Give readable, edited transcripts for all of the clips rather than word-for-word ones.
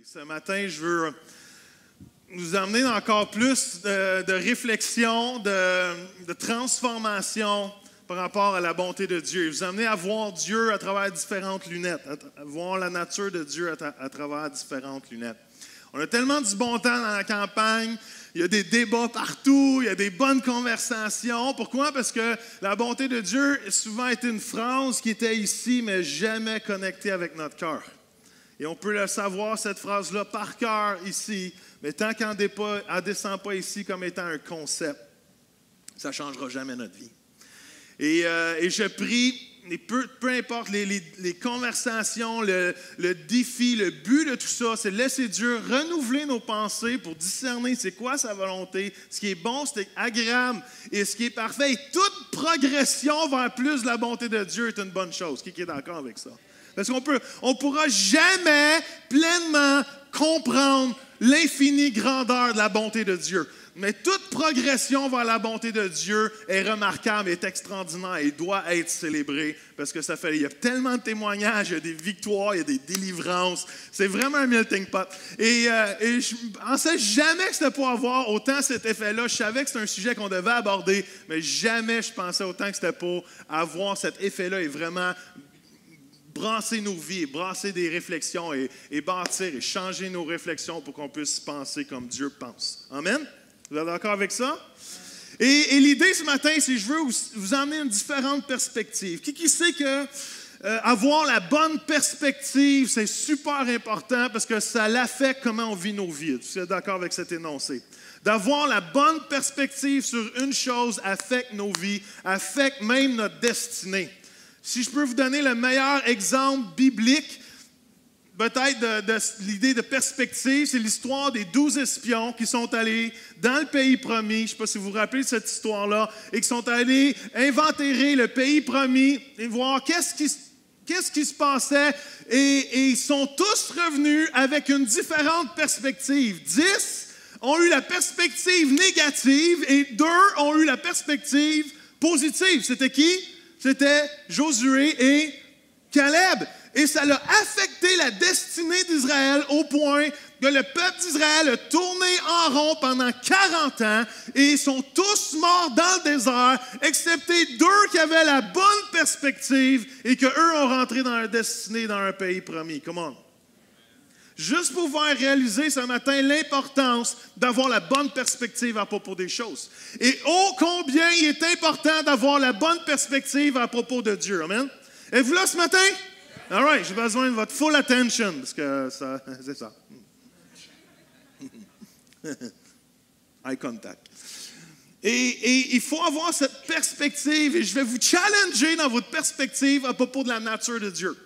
Et ce matin, je veux nous amener dans encore plus de réflexion, de transformation par rapport à la bonté de Dieu. Et vous amener à voir Dieu à travers différentes lunettes, à voir la nature de Dieu à travers différentes lunettes. On a tellement du bon temps dans la campagne, il y a des débats partout, il y a des bonnes conversations. Pourquoi? Parce que la bonté de Dieu a souvent été une phrase qui était ici, mais jamais connectée avec notre cœur. Et on peut le savoir, cette phrase-là, par cœur ici, mais tant qu'elle ne descend pas ici comme étant un concept, ça ne changera jamais notre vie. Et je prie, et peu importe les conversations, le défi, le but de tout ça, c'est de laisser Dieu renouveler nos pensées pour discerner c'est quoi sa volonté, ce qui est bon, ce qui est agréable et ce qui est parfait. Et toute progression vers plus de la bonté de Dieu est une bonne chose. Qui est d'accord avec ça? Parce qu'on ne pourra jamais pleinement comprendre l'infinie grandeur de la bonté de Dieu. Mais toute progression vers la bonté de Dieu est remarquable, est extraordinaire et doit être célébrée parce que il y a tellement de témoignages, il y a des victoires, il y a des délivrances. C'est vraiment un melting pot. Et je ne pensais jamais que c'était pour avoir autant cet effet-là. Je savais que c'était un sujet qu'on devait aborder, mais jamais je pensais autant que c'était pour avoir cet effet-là et vraiment brasser nos vies, brasser des réflexions et bâtir et changer nos réflexions pour qu'on puisse penser comme Dieu pense. Amen? Vous êtes d'accord avec ça? Et l'idée ce matin, c'est que je veux vous emmener une différente perspective. Qui sait que avoir la bonne perspective, c'est super important parce que ça l'affecte comment on vit nos vies. Vous êtes d'accord avec cet énoncé? D'avoir la bonne perspective sur une chose affecte nos vies, affecte même notre destinée. Si je peux vous donner le meilleur exemple biblique, peut-être de l'idée de perspective, c'est l'histoire des 12 espions qui sont allés dans le pays promis. Je ne sais pas si vous vous rappelez de cette histoire-là, et qui sont allés inventérer le pays promis et voir qu'est-ce qui se passait. Et ils sont tous revenus avec une différente perspective. 10 ont eu la perspective négative et 2 ont eu la perspective positive. C'était qui? C'était Josué et Caleb. Et ça a affecté la destinée d'Israël au point que le peuple d'Israël a tourné en rond pendant 40 ans et ils sont tous morts dans le désert, excepté 2 qui avaient la bonne perspective et qu'eux ont rentré dans leur destinée dans un pays promis. Come on. Juste pour vous faire réaliser ce matin l'importance d'avoir la bonne perspective à propos des choses. Et ô combien il est important d'avoir la bonne perspective à propos de Dieu. Amen? Êtes-vous là ce matin? All right, j'ai besoin de votre full attention, parce que c'est ça. Eye contact. Et il faut avoir cette perspective, et je vais vous challenger dans votre perspective à propos de la nature de Dieu.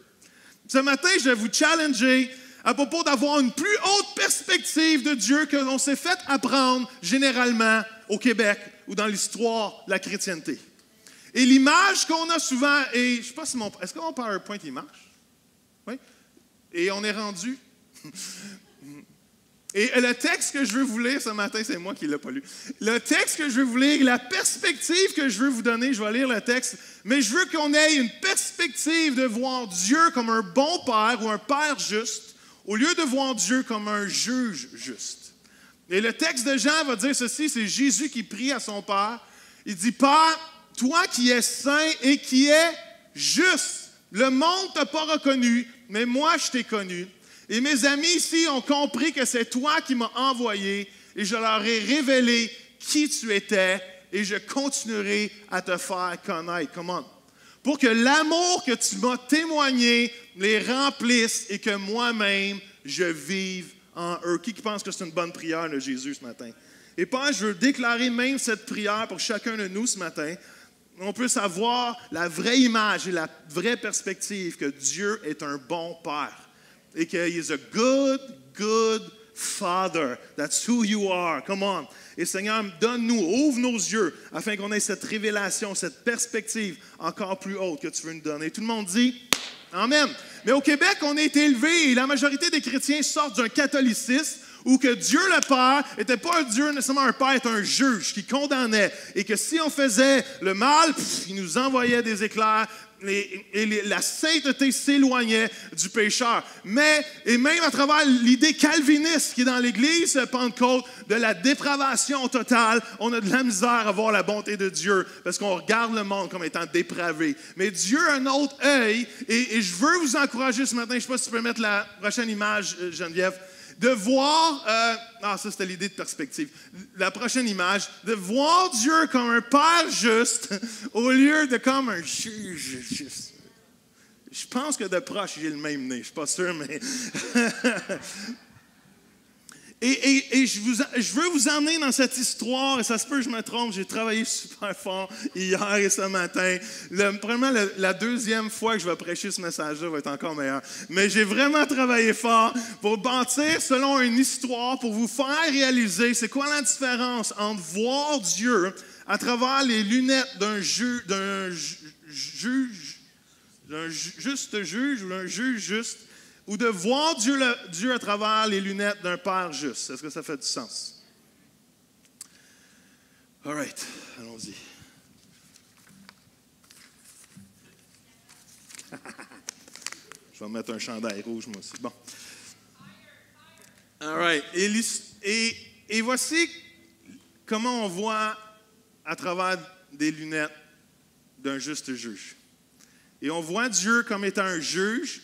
Ce matin, je vais vous challenger à propos d'avoir une plus haute perspective de Dieu que l'on s'est fait apprendre généralement au Québec ou dans l'histoire de la chrétienté. Et l'image qu'on a souvent, et je ne sais pas si est-ce que mon PowerPoint il marche? Oui? Et on est rendu. Et le texte que je veux vous lire ce matin, c'est moi qui ne l'ai pas lu. Le texte que je veux vous lire, la perspective que je veux vous donner, je vais lire le texte, mais je veux qu'on ait une perspective de voir Dieu comme un bon père ou un père juste, au lieu de voir Dieu comme un juge juste. Et le texte de Jean va dire ceci, c'est Jésus qui prie à son Père. Il dit, Père, toi qui es saint et qui es juste, le monde ne t'a pas reconnu, mais moi je t'ai connu. Et mes amis ici ont compris que c'est toi qui m'as envoyé et je leur ai révélé qui tu étais et je continuerai à te faire connaître. Come on. Pour que l'amour que tu m'as témoigné les remplisse et que moi-même, je vive en eux. Qui pense que c'est une bonne prière de Jésus ce matin? Et Père, je veux déclarer même cette prière pour chacun de nous ce matin. On peut savoir la vraie image et la vraie perspective que Dieu est un bon Père. Et qu'il is a good Father. That's who you are. Come on. Et Seigneur, donne-nous, ouvre nos yeux, afin qu'on ait cette révélation, cette perspective encore plus haute que tu veux nous donner. Tout le monde dit Amen. Mais au Québec, on a été élevé et la majorité des chrétiens sortent d'un catholicisme où que Dieu le Père n'était pas un Dieu nécessairement un Père, était un juge qui condamnait. Et que si on faisait le mal, il nous envoyait des éclairs. la sainteté s'éloignait du pécheur. Et même à travers l'idée calviniste qui est dans l'Église Pentecôte, de la dépravation totale, on a de la misère à voir la bonté de Dieu parce qu'on regarde le monde comme étant dépravé. Mais Dieu a un autre œil et je veux vous encourager ce matin, je ne sais pas si tu peux mettre la prochaine image, Geneviève, de voir, ça c'était l'idée de perspective, la prochaine image, de voir Dieu comme un Père juste au lieu de comme un juge juste. Je pense que de proche, j'ai le même nez, je ne suis pas sûr, mais... Et je veux vous emmener dans cette histoire, et ça se peut que je me trompe, j'ai travaillé super fort hier et ce matin. Probablement la deuxième fois que je vais prêcher ce message-là va être encore meilleur. Mais j'ai vraiment travaillé fort pour bâtir selon une histoire, pour vous faire réaliser c'est quoi la différence entre voir Dieu à travers les lunettes d'un juge, d'un juste juge ou d'un juge juste, ou de voir Dieu à travers les lunettes d'un Père juste. Est-ce que ça fait du sens? All right, allons-y. Je vais mettre un chandail rouge, moi aussi. Bon. All right. Et voici comment on voit à travers des lunettes d'un juste juge. Et on voit Dieu comme étant un juge,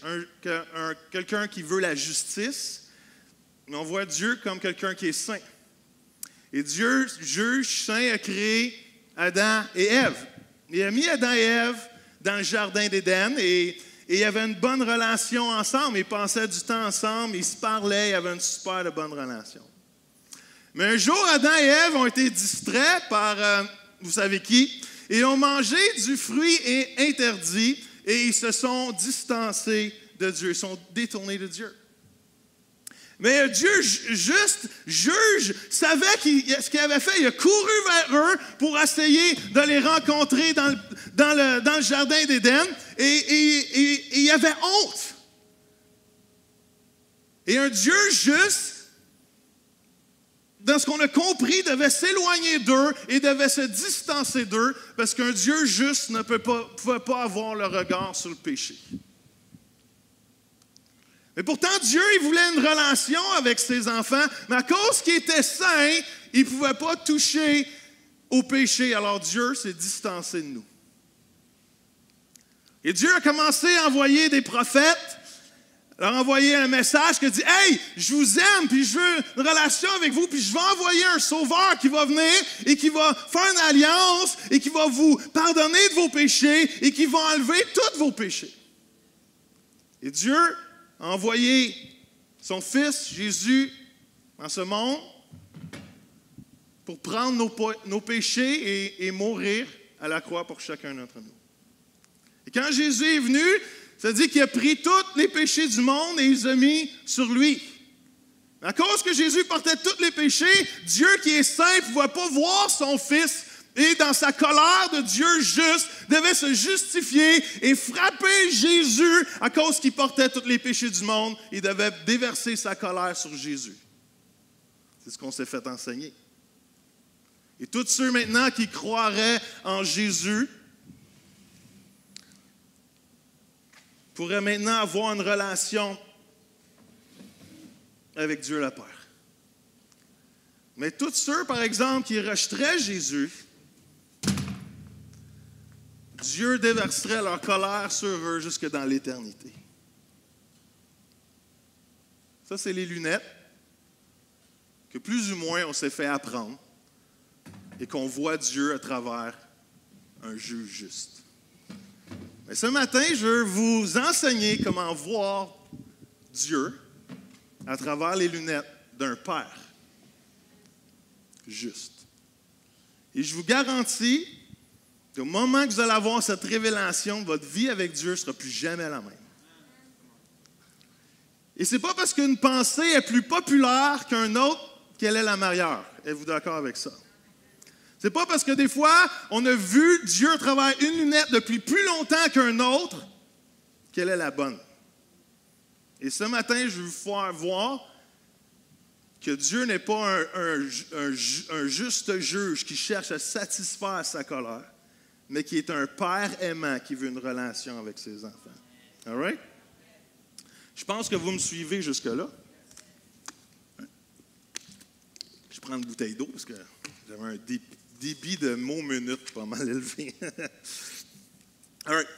quelqu'un qui veut la justice, mais on voit Dieu comme quelqu'un qui est saint. Et Dieu, juge saint, a créé Adam et Ève. Il a mis Adam et Ève dans le jardin d'Éden et ils avaient une bonne relation ensemble. Ils passaient du temps ensemble, ils se parlaient, ils avaient une super bonne relation. Mais un jour, Adam et Ève ont été distraits par, vous savez qui, et ont mangé du fruit interdit et ils se sont distancés de Dieu, ils sont détournés de Dieu. Mais Dieu, juste juge, savait ce qu'il avait fait. Il a couru vers eux pour essayer de les rencontrer dans le jardin d'Éden et il avait honte. Et un Dieu juste, dans ce qu'on a compris, devait s'éloigner d'eux et devait se distancer d'eux parce qu'un Dieu juste ne pouvait pas avoir le regard sur le péché. Mais pourtant, Dieu, il voulait une relation avec ses enfants, mais à cause qu'il était saint, il ne pouvait pas toucher au péché. Alors Dieu s'est distancé de nous. Et Dieu a commencé à envoyer des prophètes, leur envoyer un message qui dit « Hey, je vous aime, puis je veux une relation avec vous, puis je vais envoyer un sauveur qui va venir et qui va faire une alliance et qui va vous pardonner de vos péchés et qui va enlever tous vos péchés. » Et Dieu a envoyé son Fils, Jésus, dans ce monde pour prendre nos péchés et mourir à la croix pour chacun d'entre nous. Et quand Jésus est venu, ça dit qu'il a pris tous les péchés du monde et il les a mis sur lui. À cause que Jésus portait tous les péchés, Dieu qui est saint ne pouvait pas voir son Fils et dans sa colère de Dieu juste, devait se justifier et frapper Jésus à cause qu'il portait tous les péchés du monde. Il devait déverser sa colère sur Jésus. C'est ce qu'on s'est fait enseigner. Et tous ceux maintenant qui croiraient en Jésus pourrait maintenant avoir une relation avec Dieu le Père. Mais tous ceux, par exemple, qui rejeteraient Jésus, Dieu déverserait leur colère sur eux jusque dans l'éternité. Ça, c'est les lunettes que plus ou moins on s'est fait apprendre et qu'on voit Dieu à travers un juge juste. Mais ce matin, je veux vous enseigner comment voir Dieu à travers les lunettes d'un Père juste. Et je vous garantis qu'au moment que vous allez avoir cette révélation, votre vie avec Dieu ne sera plus jamais la même. Et ce n'est pas parce qu'une pensée est plus populaire qu'un autre qu'elle est la meilleure. Êtes-vous d'accord avec ça? C'est pas parce que des fois, on a vu Dieu à travers une lunette depuis plus longtemps qu'un autre qu'elle est la bonne. Et ce matin, je vais vous faire voir que Dieu n'est pas un juste juge qui cherche à satisfaire sa colère, mais qui est un père aimant qui veut une relation avec ses enfants. All right? Je pense que vous me suivez jusque-là. Je prends une bouteille d'eau parce que j'avais un débit de mots minutes pas mal élevé. All right.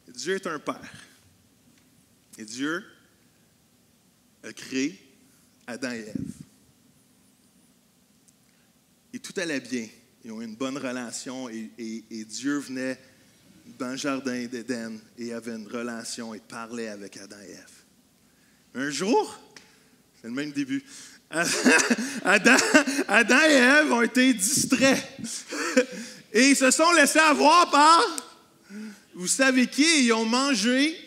Dieu est un père. Et Dieu a créé Adam et Ève. Et tout allait bien. Ils ont eu une bonne relation et Dieu venait dans le jardin d'Éden et avait une relation et parlait avec Adam et Ève. Un jour, c'est le même début, Adam et Ève ont été distraits et ils se sont laissés avoir par, vous savez qui, ils ont mangé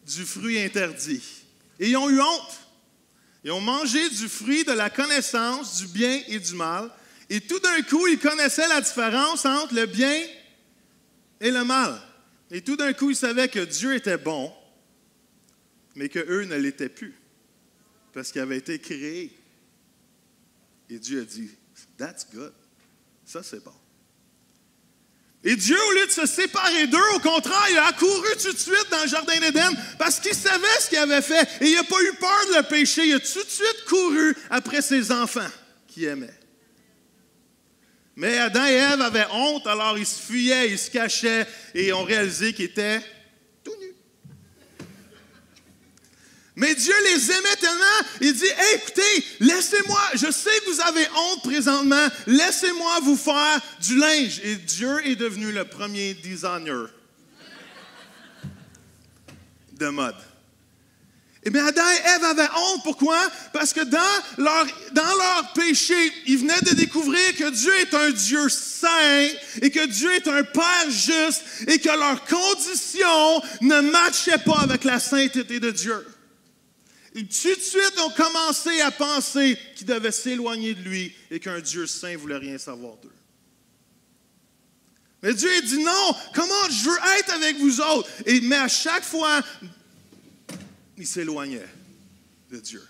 du fruit interdit. Et ils ont eu honte. Ils ont mangé du fruit de la connaissance du bien et du mal. Et tout d'un coup, ils connaissaient la différence entre le bien et le mal. Et tout d'un coup, ils savaient que Dieu était bon, mais qu'eux ne l'étaient plus, parce qu'ils avaient été créés. Et Dieu a dit, « That's good. Ça, c'est bon. » Et Dieu, au lieu de se séparer d'eux, au contraire, il a accouru tout de suite dans le jardin d'Éden parce qu'il savait ce qu'il avait fait. Et il n'a pas eu peur de le péché. Il a tout de suite couru après ses enfants qu'il aimait. Mais Adam et Ève avaient honte, alors ils se fuyaient, ils se cachaient et ont réalisé qu'ils étaient tout nus. Mais Dieu les aimait tellement, il dit, hey, écoutez, laissez-moi, je sais que vous avez honte présentement, laissez-moi vous faire du linge. Et Dieu est devenu le premier designer de mode. Eh bien, Adam et Ève avaient honte. Pourquoi? Parce que dans leur péché, ils venaient de découvrir que Dieu est un Dieu saint et que Dieu est un Père juste et que leurs conditions ne matchaient pas avec la sainteté de Dieu. Et tout de suite, ont commencé à penser qu'ils devaient s'éloigner de lui et qu'un Dieu saint ne voulait rien savoir d'eux. Mais Dieu a dit non, comment je veux être avec vous autres? Mais à chaque fois, il s'éloignait de Dieu.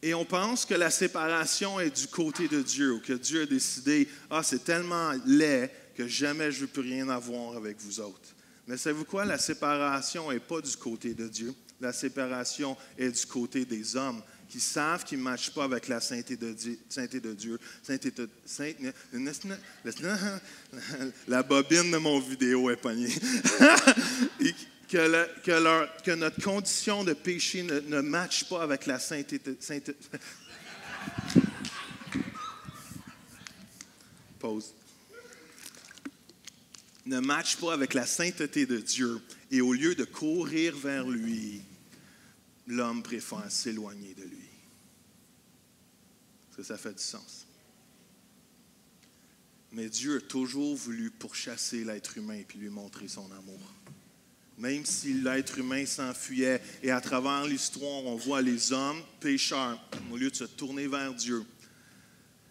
Et on pense que la séparation est du côté de Dieu, ou que Dieu a décidé, c'est tellement laid que jamais je ne veux plus rien avoir avec vous autres. Mais savez-vous quoi? La séparation n'est pas du côté de Dieu. La séparation est du côté des hommes qui savent qu'ils ne matchent pas avec la sainteté de Dieu. La bobine de mon vidéo est pognée. Et que notre condition de péché ne matche pas avec la sainteté. Pause. Ne matche pas avec la sainteté de Dieu. Et au lieu de courir vers lui, l'homme préfère s'éloigner de lui. Est-ce que ça fait du sens? Mais Dieu a toujours voulu pourchasser l'être humain et puis lui montrer son amour. Même si l'être humain s'enfuyait, et à travers l'histoire, on voit les hommes pécheurs, au lieu de se tourner vers Dieu,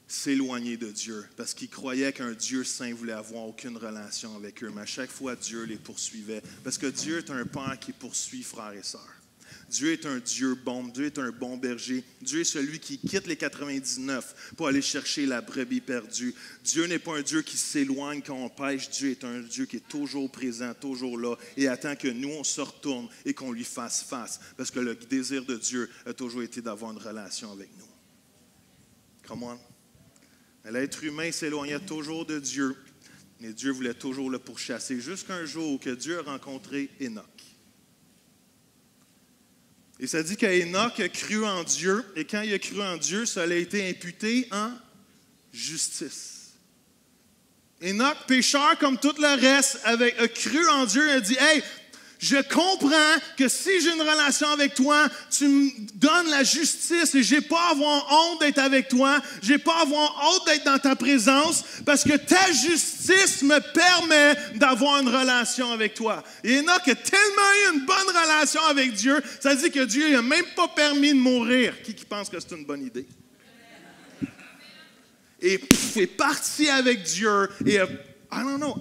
s'éloigner de Dieu, parce qu'ils croyaient qu'un Dieu saint voulait avoir aucune relation avec eux. Mais à chaque fois, Dieu les poursuivait. Parce que Dieu est un Père qui poursuit frères et sœurs. Dieu est un Dieu bon. Dieu est un bon berger. Dieu est celui qui quitte les 99 pour aller chercher la brebis perdue. Dieu n'est pas un Dieu qui s'éloigne quand on pêche. Dieu est un Dieu qui est toujours présent, toujours là, et attend que nous, on se retourne et qu'on lui fasse face. Parce que le désir de Dieu a toujours été d'avoir une relation avec nous. Come on. L'être humain s'éloignait toujours de Dieu, mais Dieu voulait toujours le pourchasser, jusqu'à un jour que Dieu a rencontré Enoch. Et ça dit qu'Enoch a cru en Dieu, et quand il a cru en Dieu, ça lui a été imputé en justice. Enoch, pécheur comme tout le reste, a cru en Dieu et a dit, « Hey, je comprends que si j'ai une relation avec toi, tu me donnes la justice et je n'ai pas à avoir honte d'être avec toi, je n'ai pas à avoir honte d'être dans ta présence parce que ta justice me permet d'avoir une relation avec toi. » Et Enoch a tellement eu une bonne relation avec Dieu, ça dit que Dieu n'a même pas permis de mourir. Qui pense que c'est une bonne idée? Et est parti avec Dieu et I don't know,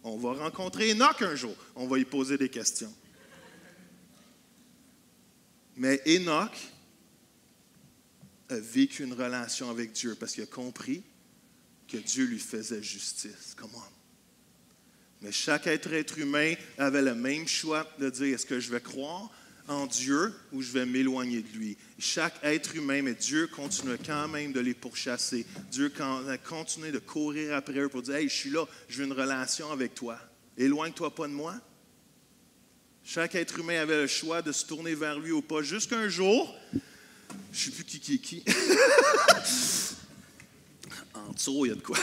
on va rencontrer Enoch un jour. On va y poser des questions. Mais Enoch a vécu une relation avec Dieu parce qu'il a compris que Dieu lui faisait justice. Come on. Mais chaque être humain avait le même choix de dire, est-ce que je vais croire en Dieu ou je vais m'éloigner de lui? Chaque être humain, mais Dieu continue quand même de les pourchasser. Dieu continue de courir après eux pour dire, hey, je suis là, je veux une relation avec toi. Éloigne-toi pas de moi. Chaque être humain avait le choix de se tourner vers lui ou pas. Jusqu'un jour, je ne sais plus qui. En dessous, il y a de quoi.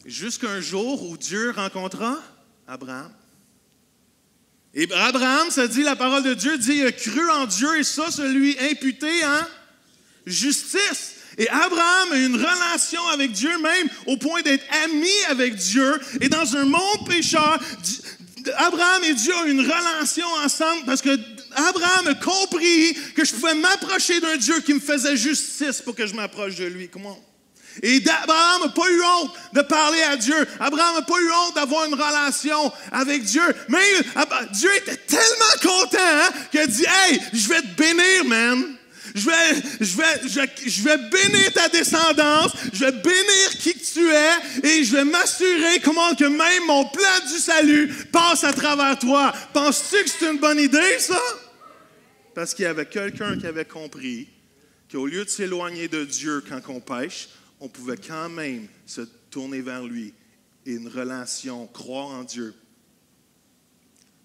Jusqu'un jour où Dieu rencontra Abraham. Et Abraham, ça dit, la parole de Dieu dit, il a cru en Dieu et ça, lui imputé en justice. Et Abraham a une relation avec Dieu même au point d'être ami avec Dieu. Et dans un monde pécheur, Abraham et Dieu ont une relation ensemble parce que Abraham a compris que je pouvais m'approcher d'un Dieu qui me faisait justice pour que je m'approche de lui. Comment? Et Abraham n'a pas eu honte de parler à Dieu. Abraham n'a pas eu honte d'avoir une relation avec Dieu. Mais Dieu était tellement content qu'il a dit, hey, je vais te bénir, man. Je vais bénir ta descendance, je vais bénir qui que tu es et je vais m'assurer comment que même mon plan du salut passe à travers toi. Penses-tu que c'est une bonne idée, ça? Parce qu'il y avait quelqu'un qui avait compris qu'au lieu de s'éloigner de Dieu quand on pêche, on pouvait quand même se tourner vers lui et une relation, croire en Dieu,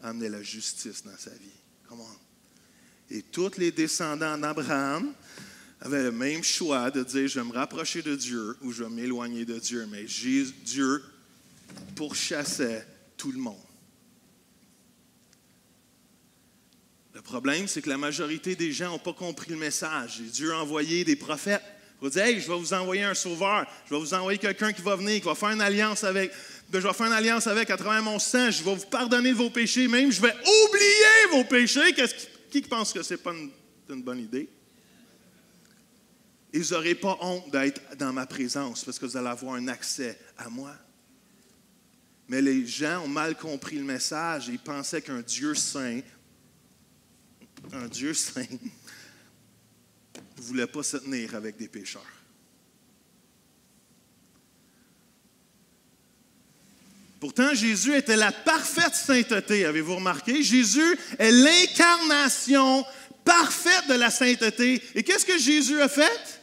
amener la justice dans sa vie. Come on. Et tous les descendants d'Abraham avaient le même choix de dire, je vais me rapprocher de Dieu ou je vais m'éloigner de Dieu. Mais Dieu pourchassait tout le monde. Le problème, c'est que la majorité des gens n'ont pas compris le message. Et Dieu a envoyé des prophètes pour dire, hey, je vais vous envoyer un sauveur, je vais vous envoyer quelqu'un qui va venir, qui va faire une alliance avec, je vais faire une alliance avec à travers mon sang, je vais vous pardonner de vos péchés, même je vais oublier vos péchés. Qui pense que ce n'est pas une bonne idée? Et vous n'aurez pas honte d'être dans ma présence parce que vous allez avoir un accès à moi. Mais les gens ont mal compris le message et ils pensaient qu'un Dieu saint, ne voulait pas se tenir avec des pécheurs. Pourtant, Jésus était la parfaite sainteté. Avez-vous remarqué? Jésus est l'incarnation parfaite de la sainteté. Et qu'est-ce que Jésus a fait?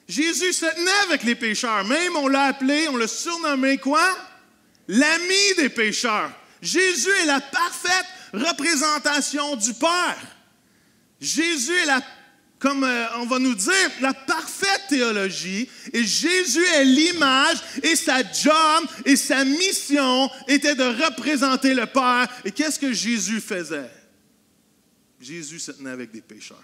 Jésus se tenait avec les pécheurs. Même, on l'a appelé, on l'a surnommé quoi? L'ami des pécheurs. Jésus est la parfaite représentation du Père. Jésus est comme on va nous dire, la parfaite théologie. Et Jésus est l'image et sa job et sa mission était de représenter le Père. Et qu'est-ce que Jésus faisait? Jésus se tenait avec des pécheurs.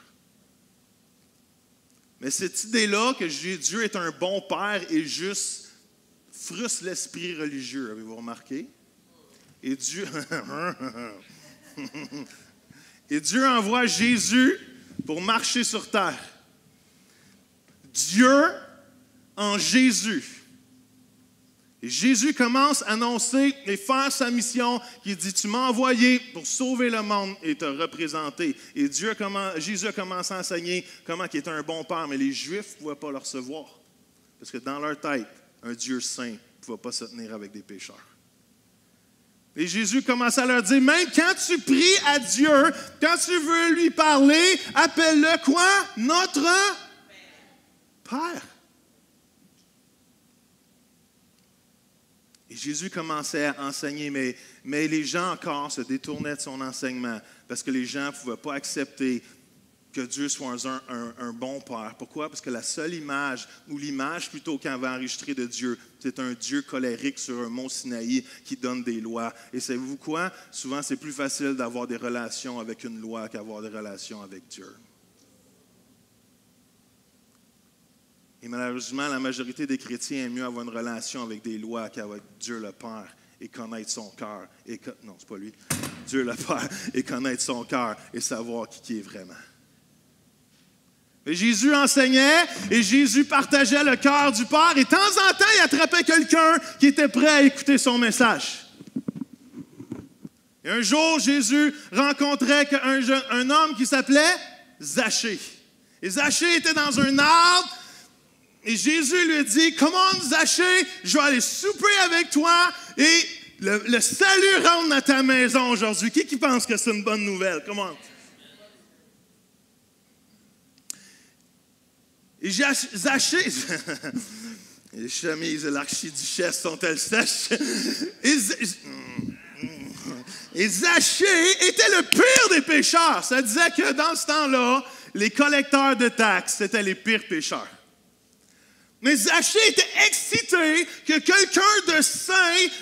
Mais cette idée-là que Dieu est un bon Père est juste frustre l'esprit religieux. Avez-vous remarqué? Et Dieu envoie Jésus pour marcher sur terre. Dieu en Jésus. Et Jésus commence à annoncer et faire sa mission qui dit, tu m'as envoyé pour sauver le monde et te représenter. Et Jésus a commencé à enseigner comment il était un bon père, mais les Juifs ne pouvaient pas le recevoir. Parce que dans leur tête, un Dieu saint ne pouvait pas se tenir avec des pécheurs. Et Jésus commence à leur dire, même quand tu pries à Dieu, quand tu veux lui parler, appelle-le quoi? Notre Père. Et Jésus commençait à enseigner, mais les gens encore se détournaient de son enseignement parce que les gens ne pouvaient pas accepter que Dieu soit un bon Père. Pourquoi? Parce que la seule image, ou l'image plutôt qu'on avait enregistrée de Dieu, c'est un Dieu colérique sur un mont Sinaï qui donne des lois. Et savez-vous quoi? Souvent, c'est plus facile d'avoir des relations avec une loi qu'avoir des relations avec Dieu. Et malheureusement, la majorité des chrétiens aiment mieux avoir une relation avec des lois qu'avec Dieu le Père et connaître son cœur. Non, c'est pas lui. Dieu le Père et connaître son cœur et savoir qui est vraiment. Et Jésus enseignait et Jésus partageait le cœur du Père et de temps en temps, il attrapait quelqu'un qui était prêt à écouter son message. Et un jour, Jésus rencontrait un homme qui s'appelait Zachée. Et Zachée était dans un arbre. Et Jésus lui dit, « Comment, Zachée, je vais aller souper avec toi et le salut rentre dans ta maison aujourd'hui. » Qui pense que c'est une bonne nouvelle? Comment? Et Zachée, les chemises de l'archiduchesse sont-elles sèches? Et Zachée était le pire des pécheurs. Ça disait que dans ce temps-là, les collecteurs de taxes, c'était les pires pécheurs. Mais Zachée était excité que quelqu'un de saint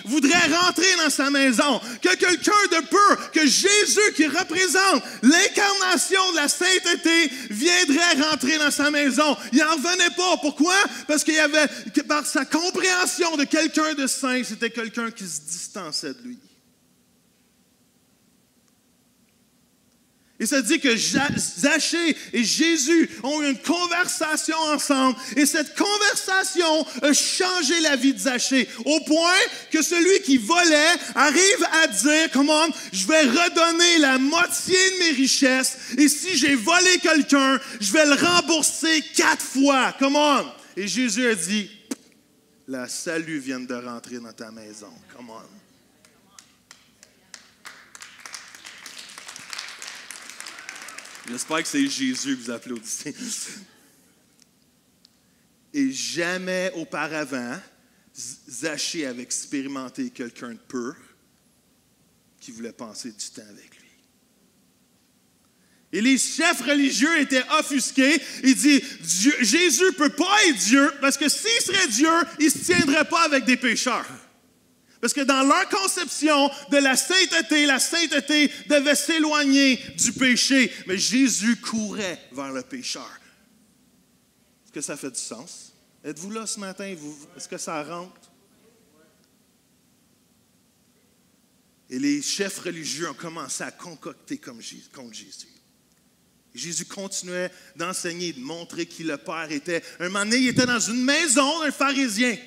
voudrait rentrer dans sa maison, que quelqu'un de pur, que Jésus qui représente l'incarnation de la sainteté viendrait rentrer dans sa maison. Il n'en revenait pas. Pourquoi? Parce qu'il y avait, par sa compréhension de quelqu'un de saint, c'était quelqu'un qui se distançait de lui. Et ça dit que Zachée et Jésus ont eu une conversation ensemble. Et cette conversation a changé la vie de Zachée. Au point que celui qui volait arrive à dire, « Comment, je vais redonner la moitié de mes richesses. Et si j'ai volé quelqu'un, je vais le rembourser 4 fois. » Comment? Et Jésus a dit, « Le salut vient de rentrer dans ta maison. » Comment? J'espère que c'est Jésus que vous applaudissez. Et jamais auparavant, Zachée avait expérimenté quelqu'un de pur qui voulait passer du temps avec lui. Et les chefs religieux étaient offusqués. Ils disent, Jésus ne peut pas être Dieu, parce que s'il serait Dieu, il ne se tiendrait pas avec des pécheurs. Parce que dans leur conception de la sainteté devait s'éloigner du péché. Mais Jésus courait vers le pécheur. Est-ce que ça fait du sens? Êtes-vous là ce matin? Est-ce que ça rentre? Et les chefs religieux ont commencé à concocter contre Jésus. Et Jésus continuait d'enseigner, de montrer qui le Père était. Un moment donné, il était dans une maison d'un pharisien.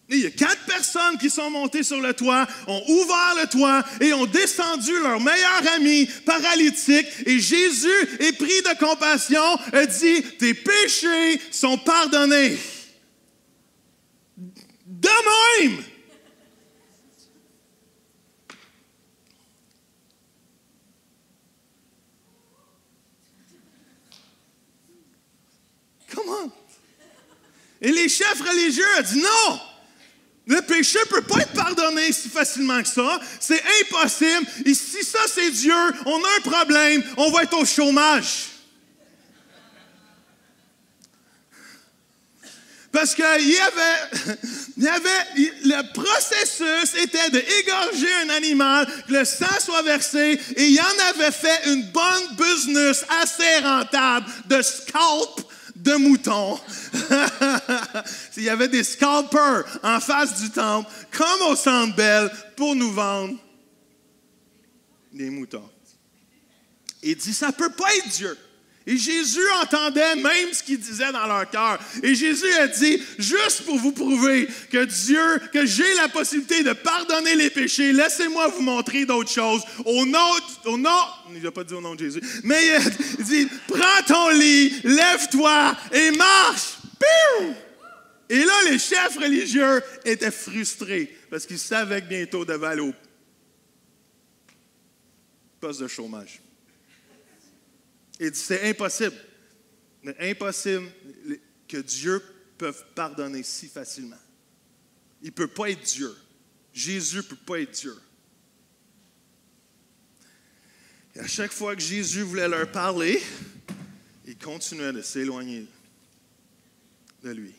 Et il y a 4 personnes qui sont montées sur le toit, ont ouvert le toit et ont descendu leur meilleur ami paralytique. Et Jésus est pris de compassion, a dit, « Tes péchés sont pardonnés. » De même! Comment? Et les chefs religieux ont dit, « Non! Le péché ne peut pas être pardonné si facilement que ça. C'est impossible. Et si ça, c'est Dieu, on a un problème, on va être au chômage. » Parce que le processus était d'égorger un animal, que le sang soit versé, et il en avait fait une bonne business assez rentable de scalp de moutons. Il y avait des scalpers en face du temple, comme au Centre Bell, pour nous vendre des moutons. Il dit, ça ne peut pas être Dieu. Et Jésus entendait même ce qu'ils disaient dans leur cœur. Et Jésus a dit, juste pour vous prouver que j'ai la possibilité de pardonner les péchés, laissez-moi vous montrer d'autres choses. Au nom, il n'a pas dit au nom de Jésus, mais il dit, prends ton lit, lève-toi et marche. Piou! Et là, les chefs religieux étaient frustrés parce qu'ils savaient que bientôt ils devaient aller au poste de chômage. Il dit, c'est impossible. Mais impossible que Dieu peut pardonner si facilement. Il ne peut pas être Dieu. Jésus ne peut pas être Dieu. Et à chaque fois que Jésus voulait leur parler, il continuait de s'éloigner de lui.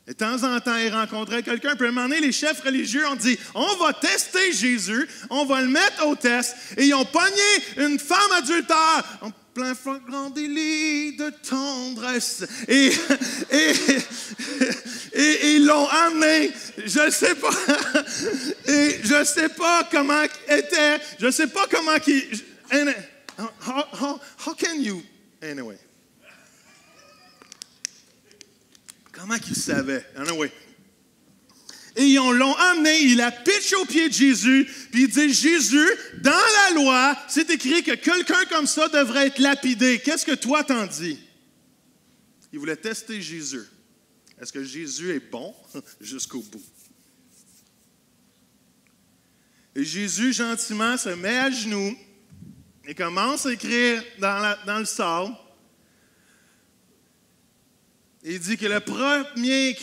Et de temps en temps, il rencontrait quelqu'un. Puis à un moment donné, les chefs religieux ont dit, on va tester Jésus, on va le mettre au test. Et ils ont pogné une femme adultère en plein flagrant délit de tendresse. Et ils l'ont amené, je ne sais pas, et je ne sais pas comment était, je ne sais pas comment qu'il... How can you... Anyway. Comment qu'il savait? Anyway. Et ils l'ont amené, il a pitché aux pieds de Jésus, puis il dit, Jésus, dans la loi, c'est écrit que quelqu'un comme ça devrait être lapidé. Qu'est-ce que toi t'en dis? il voulait tester Jésus. Est-ce que Jésus est bon jusqu'au bout? Et Jésus, gentiment, se met à genoux et commence à écrire dans le sable. Il dit que le premier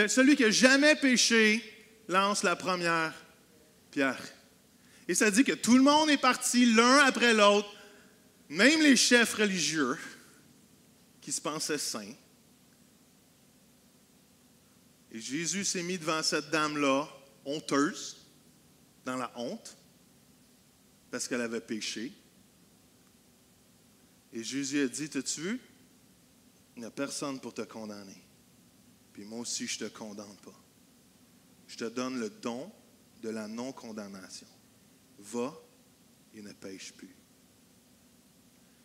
celui qui n'a jamais péché, lance la première pierre. Et ça dit que tout le monde est parti l'un après l'autre, même les chefs religieux qui se pensaient saints. Et Jésus s'est mis devant cette dame-là, honteuse, dans la honte, parce qu'elle avait péché. Et Jésus a dit, t'as-tu vu? Il n'y a personne pour te condamner. Puis moi aussi, je ne te condamne pas. Je te donne le don de la non-condamnation. Va et ne pêche plus.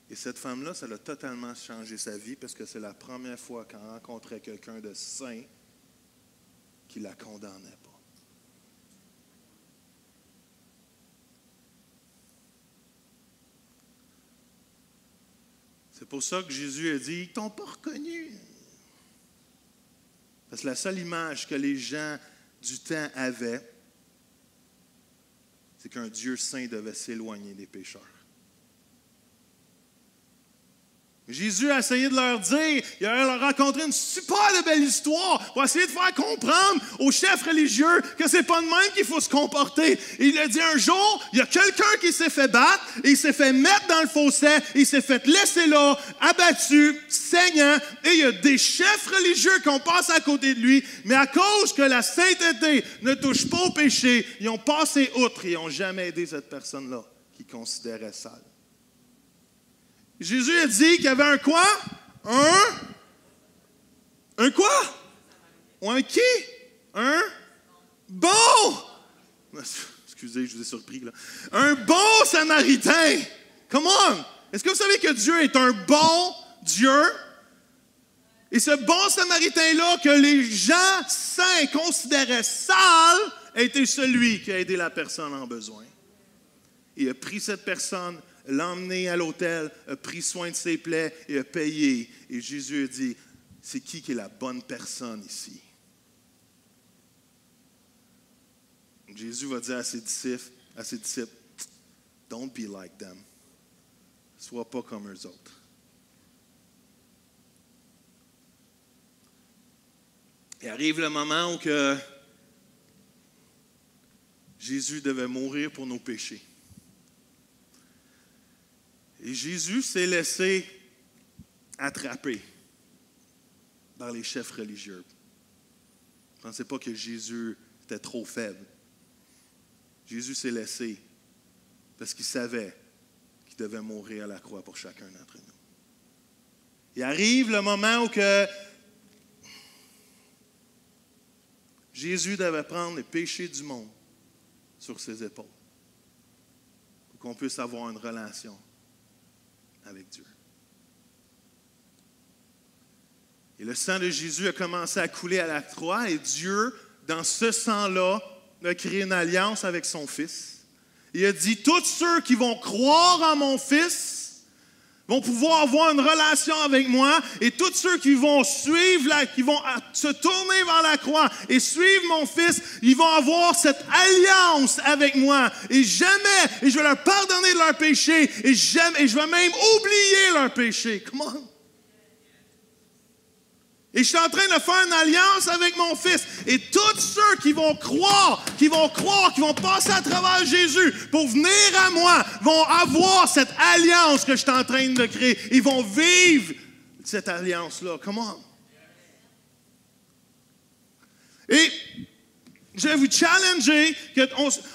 Et cette femme-là, ça a totalement changé sa vie parce que c'est la première fois qu'elle rencontrait quelqu'un de saint qui ne la condamnait pas. C'est pour ça que Jésus a dit, ils ne t'ont pas reconnu. Parce que la seule image que les gens du temps avaient, c'est qu'un Dieu saint devait s'éloigner des pécheurs. Jésus a essayé de leur dire, il a leur raconté une super belle histoire pour essayer de faire comprendre aux chefs religieux que c'est pas de même qu'il faut se comporter. Et il a dit un jour, il y a quelqu'un qui s'est fait battre, et il s'est fait mettre dans le fossé, il s'est fait laisser là, abattu, saignant, et il y a des chefs religieux qui ont passé à côté de lui, mais à cause que la sainteté ne touche pas au péché, ils ont passé outre et ils n'ont jamais aidé cette personne-là qu'ils considéraient sale. Jésus a dit qu'il y avait un quoi? Un quoi? Ou un qui? Un bon! Excusez, je vous ai surpris là. Un bon Samaritain! Come on! Est-ce que vous savez que Dieu est un bon Dieu? Et ce bon Samaritain-là, que les gens saints considéraient sale, a été celui qui a aidé la personne en besoin. Il a pris cette personne, l'a emmené à l'hôtel, a pris soin de ses plaies et a payé. Et Jésus a dit, c'est qui est la bonne personne ici? Jésus va dire à ses disciples, don't be like them. Sois pas comme eux autres. Et arrive le moment où que Jésus devait mourir pour nos péchés. Et Jésus s'est laissé attraper par les chefs religieux. Ne pensez pas que Jésus était trop faible. Jésus s'est laissé parce qu'il savait qu'il devait mourir à la croix pour chacun d'entre nous. Il arrive le moment où que Jésus devait prendre les péchés du monde sur ses épaules pour qu'on puisse avoir une relation avec Dieu. Et le sang de Jésus a commencé à couler à la croix et Dieu, dans ce sang-là, a créé une alliance avec son Fils. Il a dit, tous ceux qui vont croire en mon Fils vont pouvoir avoir une relation avec moi et tous ceux qui vont qui vont se tourner vers la croix et suivre mon Fils, ils vont avoir cette alliance avec moi et je vais leur pardonner de leurs péchés et je vais même oublier leurs péchés. Come on. Et je suis en train de faire une alliance avec mon Fils. Et tous ceux qui vont croire, qui vont passer à travers Jésus pour venir à moi, vont avoir cette alliance que je suis en train de créer. Ils vont vivre cette alliance-là. Come on. Et je vais vous challenger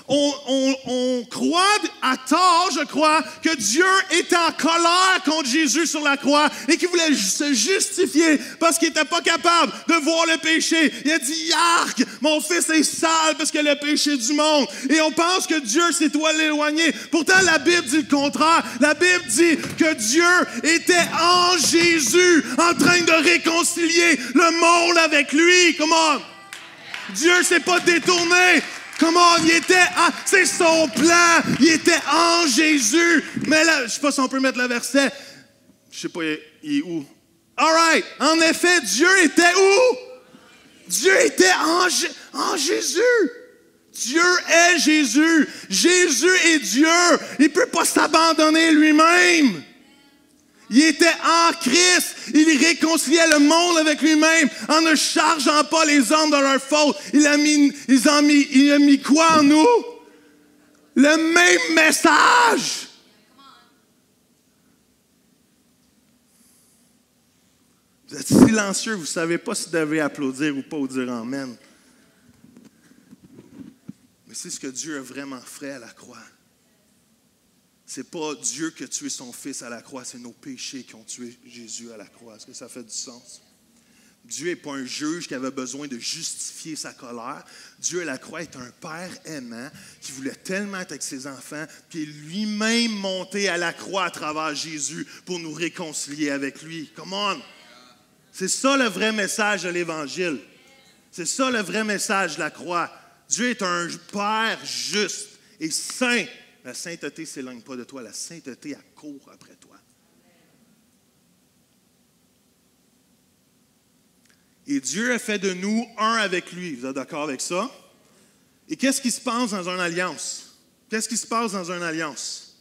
qu'on croit à tort, je crois, que Dieu était en colère contre Jésus sur la croix et qu'il voulait se justifier parce qu'il n'était pas capable de voir le péché. Il a dit, yark, mon fils est sale parce que le péché du monde. Et on pense que Dieu s'est éloigné. Pourtant, la Bible dit le contraire. La Bible dit que Dieu était en Jésus en train de réconcilier le monde avec lui. Come on. Dieu ne s'est pas détourné. Comment c'est son plan. Il était en Jésus. Mais là, je ne sais pas si on peut mettre le verset. Je ne sais pas, il est où. All right. En effet, Dieu était où? Dieu était en Jésus. Dieu est Jésus. Jésus est Dieu. Il ne peut pas s'abandonner lui-même. Il était en Christ. Il réconciliait le monde avec lui-même en ne chargeant pas les hommes de leur faute. Il a mis quoi en nous? Le même message. Vous êtes silencieux, vous ne savez pas si vous devez applaudir ou pas ou dire Amen. Mais c'est ce que Dieu a vraiment fait à la croix. Ce n'est pas Dieu qui a tué son Fils à la croix, c'est nos péchés qui ont tué Jésus à la croix. Est-ce que ça fait du sens? Dieu n'est pas un juge qui avait besoin de justifier sa colère. Dieu à la croix est un Père aimant qui voulait tellement être avec ses enfants qu'il est lui-même monté à la croix à travers Jésus pour nous réconcilier avec lui. Come on! C'est ça le vrai message de l'Évangile. C'est ça le vrai message de la croix. Dieu est un Père juste et saint. La sainteté ne s'éloigne pas de toi. La sainteté, elle court après toi. Et Dieu a fait de nous un avec lui. Vous êtes d'accord avec ça? Et qu'est-ce qui se passe dans une alliance? Qu'est-ce qui se passe dans une alliance?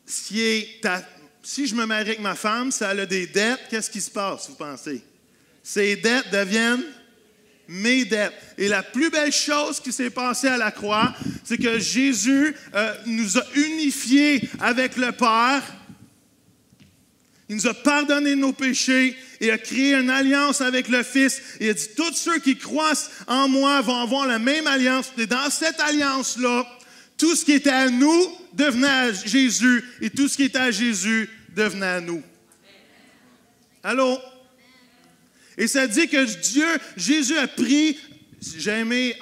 Si je me marie avec ma femme, si elle a des dettes, qu'est-ce qui se passe, vous pensez? Ces dettes deviennent mes dettes. Et la plus belle chose qui s'est passée à la croix, c'est que Jésus nous a unifiés avec le Père. Il nous a pardonné nos péchés et a créé une alliance avec le Fils. Et il a dit, tous ceux qui croient en moi vont avoir la même alliance. Et dans cette alliance-là, tout ce qui était à nous devenait à Jésus et tout ce qui était à Jésus devenait à nous. Allô? Et ça dit que Jésus a pris, j'ai aimé,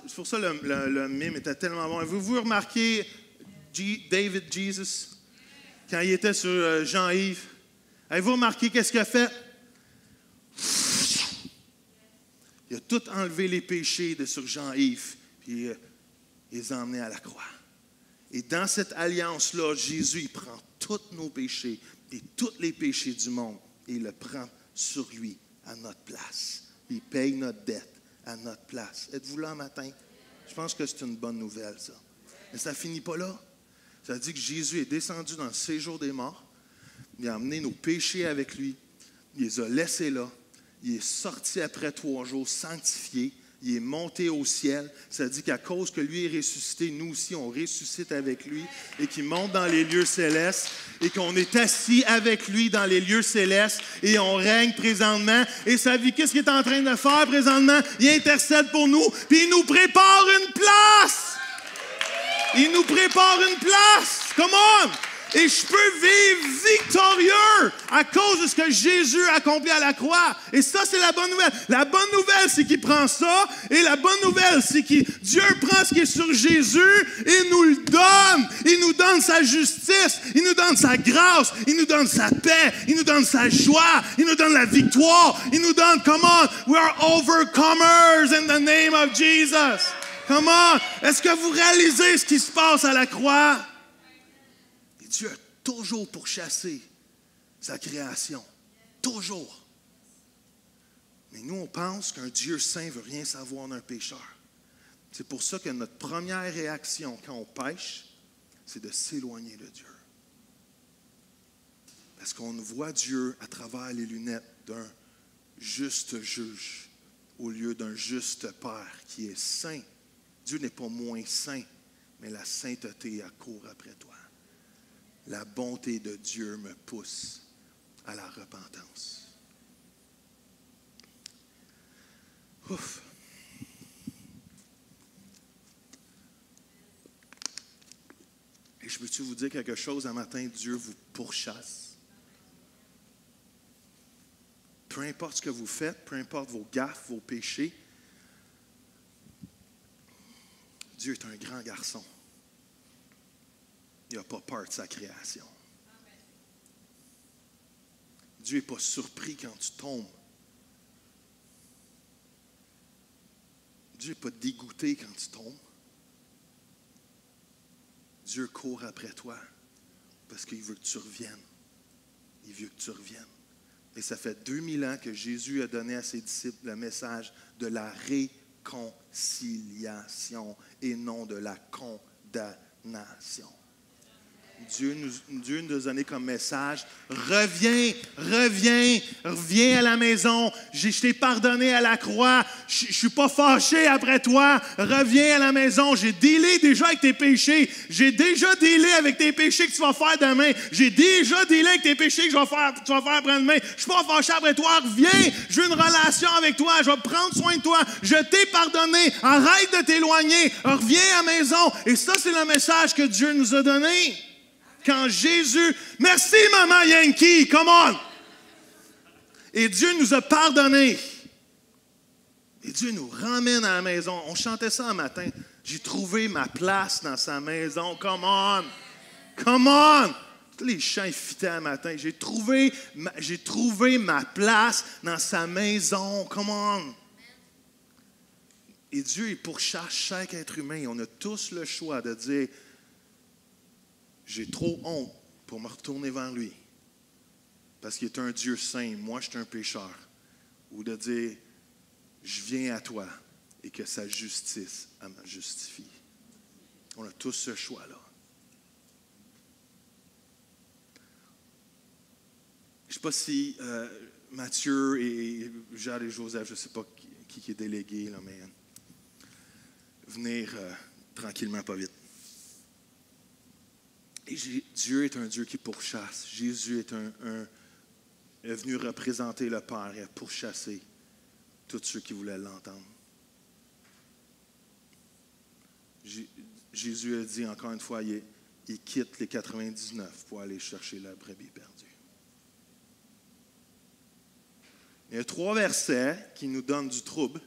c'est pour ça le mime était tellement bon. Avez-vous remarqué David Jesus, quand il était sur Jean-Yves? Avez-vous remarqué qu'est-ce qu'il a fait? Il a tout enlevé les péchés de sur Jean-Yves, puis il les a emmenés à la croix. Et dans cette alliance-là, Jésus, il prend tous nos péchés et tous les péchés du monde et il le prend sur lui à notre place. Il paye notre dette à notre place. Êtes-vous là un matin? Je pense que c'est une bonne nouvelle, ça. Mais ça ne finit pas là. Ça dit que Jésus est descendu dans le séjour des morts. Il a emmené nos péchés avec lui. Il les a laissés là. Il est sorti après 3 jours sanctifié. Il est monté au ciel. Ça dit qu'à cause que lui est ressuscité, nous aussi, on ressuscite avec lui et qu'il monte dans les lieux célestes et qu'on est assis avec lui dans les lieux célestes et on règne présentement. Et sa vie, qu'est-ce qu'il est en train de faire présentement? Il intercède pour nous puis il nous prépare une place. Il nous prépare une place. Come on! Et je peux vivre victorieux à cause de ce que Jésus a accompli à la croix. Et ça, c'est la bonne nouvelle. La bonne nouvelle, c'est qu'il prend ça. Et la bonne nouvelle, c'est que Dieu prend ce qui est sur Jésus et nous le donne. Il nous donne sa justice. Il nous donne sa grâce. Il nous donne sa paix. Il nous donne sa joie. Il nous donne la victoire. Il nous donne, come on, we are overcomers in the name of Jesus. Come on. Est-ce que vous réalisez ce qui se passe à la croix? Dieu a toujours pourchassé sa création. Toujours. Mais nous, on pense qu'un Dieu saint ne veut rien savoir d'un pécheur. C'est pour ça que notre première réaction quand on pêche, c'est de s'éloigner de Dieu. Parce qu'on voit Dieu à travers les lunettes d'un juste juge au lieu d'un juste Père qui est saint. Dieu n'est pas moins saint, mais la sainteté accourt après toi. La bonté de Dieu me pousse à la repentance. Ouf. Et je peux-tu vous dire quelque chose un matin? Dieu vous pourchasse. Peu importe ce que vous faites, peu importe vos gaffes, vos péchés, Dieu est un grand garçon. Il n'a pas peur de sa création. Dieu n'est pas surpris quand tu tombes. Dieu n'est pas dégoûté quand tu tombes. Dieu court après toi parce qu'il veut que tu reviennes. Il veut que tu reviennes. Et ça fait 2000 ans que Jésus a donné à ses disciples le message de la réconciliation et non de la condamnation. Dieu nous a donné comme message, reviens à la maison. Je t'ai pardonné à la croix. Je ne suis pas fâché après toi. Reviens à la maison. J'ai dealé déjà avec tes péchés. J'ai déjà dealé avec tes péchés que tu vas faire demain. J'ai déjà dealé avec tes péchés que tu vas faire après-demain. Je ne suis pas fâché après toi. Reviens. Je veux une relation avec toi. Je vais prendre soin de toi. Je t'ai pardonné. Arrête de t'éloigner. Reviens à la maison. Et ça, c'est le message que Dieu nous a donné. Quand Jésus... Merci, maman Yankee, come on! Et Dieu nous a pardonné. Et Dieu nous ramène à la maison. On chantait ça un matin. J'ai trouvé ma place dans sa maison. Come on! Come on! Tous les chants fitaient un matin. J'ai trouvé ma place dans sa maison. Come on! Et Dieu est pour chaque être humain. On a tous le choix de dire... J'ai trop honte pour me retourner vers lui parce qu'il est un Dieu saint, moi je suis un pécheur. Ou de dire, je viens à toi et que sa justice me justifie. On a tous ce choix-là. Je ne sais pas si Mathieu et Jade et Joseph, je ne sais pas qui est délégué, là, mais venir tranquillement, pas vite. Et Dieu est un Dieu qui pourchasse. Jésus est est venu représenter le Père et a pourchassé tous ceux qui voulaient l'entendre. Jésus a dit encore une fois, il quitte les 99 pour aller chercher la brebis perdue. Il y a 3 versets qui nous donnent du trouble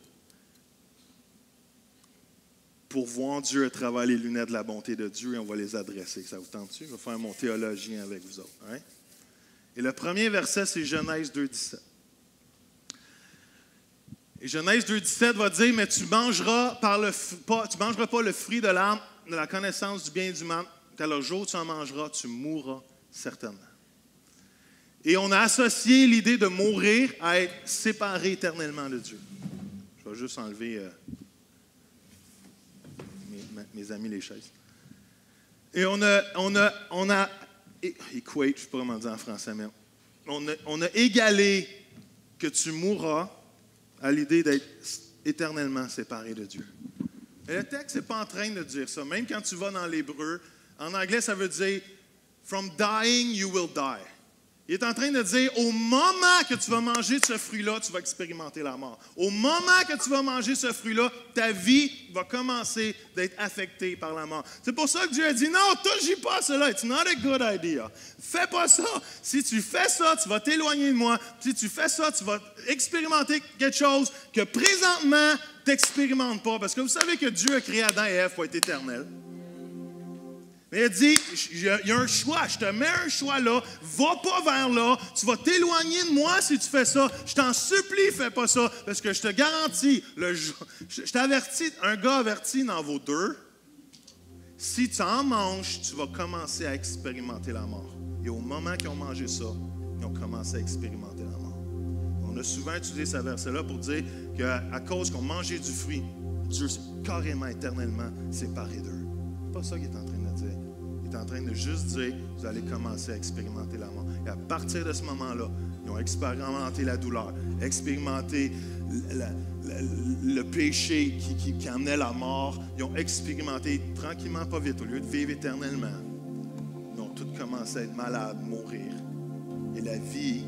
pour voir Dieu à travers les lunettes de la bonté de Dieu et on va les adresser. Ça vous tente-tu? Je vais faire mon théologien avec vous autres. Hein? Et le premier verset, c'est Genèse 2,17. Et Genèse 2,17 va dire, mais tu mangeras pas le fruit de l'arbre de la connaissance du bien et du mal, car le jour où tu en mangeras, tu mourras certainement. Et on a associé l'idée de mourir à être séparé éternellement de Dieu. Je vais juste enlever... mes amis les chaises. Et on a equate, je ne sais pas comment dire en français, mais on a égalé que tu mourras à l'idée d'être éternellement séparé de Dieu. Et le texte n'est pas en train de dire ça. Même quand tu vas dans l'hébreu, en anglais, ça veut dire « From dying, you will die ». Il est en train de dire, au moment que tu vas manger de ce fruit-là, tu vas expérimenter la mort. Au moment que tu vas manger ce fruit-là, ta vie va commencer d'être affectée par la mort. C'est pour ça que Dieu a dit, non, touche pas à cela. It's not a good idea. Fais pas ça. Si tu fais ça, tu vas t'éloigner de moi. Si tu fais ça, tu vas expérimenter quelque chose que présentement, tu n'expérimentes pas. Parce que vous savez que Dieu a créé Adam et Ève pour être éternel. Mais il dit, il y a un choix, je te mets un choix là, va pas vers là, tu vas t'éloigner de moi si tu fais ça. Je t'en supplie, fais pas ça, parce que je te garantis, je t'avertis, un gars averti n'en vaut 2. Si tu en manges, tu vas commencer à expérimenter la mort. Et au moment qu'ils ont mangé ça, ils ont commencé à expérimenter la mort. On a souvent utilisé ce verset-là pour dire qu'à cause qu'on mangeait du fruit, Dieu s'est carrément, éternellement séparé d'eux. C'est pas ça qu'il est en train de dire. Il est en train de juste dire, vous allez commencer à expérimenter la mort. Et à partir de ce moment-là, ils ont expérimenté la douleur, expérimenté le péché qui amenait la mort. Ils ont expérimenté tranquillement, pas vite, au lieu de vivre éternellement. Ils ont tous commencé à être malades, mourir. Et la vie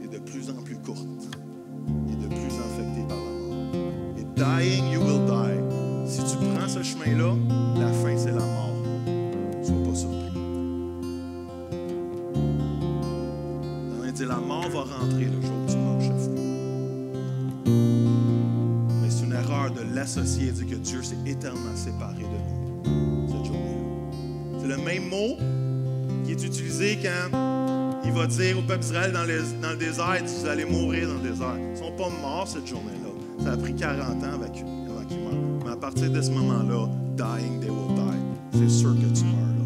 est de plus en plus courte et de plus infectée par la mort. Et dying, you will die. Si tu prends ce chemin-là, la fin, c'est la mort. Sois pas surpris. On va dire, la mort va rentrer le jour où tu manges ce fruit. Mais c'est une erreur de l'associer et de dire que Dieu s'est éternellement séparé de nous cette journée-là. C'est le même mot qui est utilisé quand il va dire au peuple d'Israël dans le désert, vous allez mourir dans le désert. Ils ne sont pas morts cette journée-là. Ça a pris 40 ans avant qu'ils meurent. Mais à partir de ce moment-là, dying, they will die. C'est sûr que tu meurs là.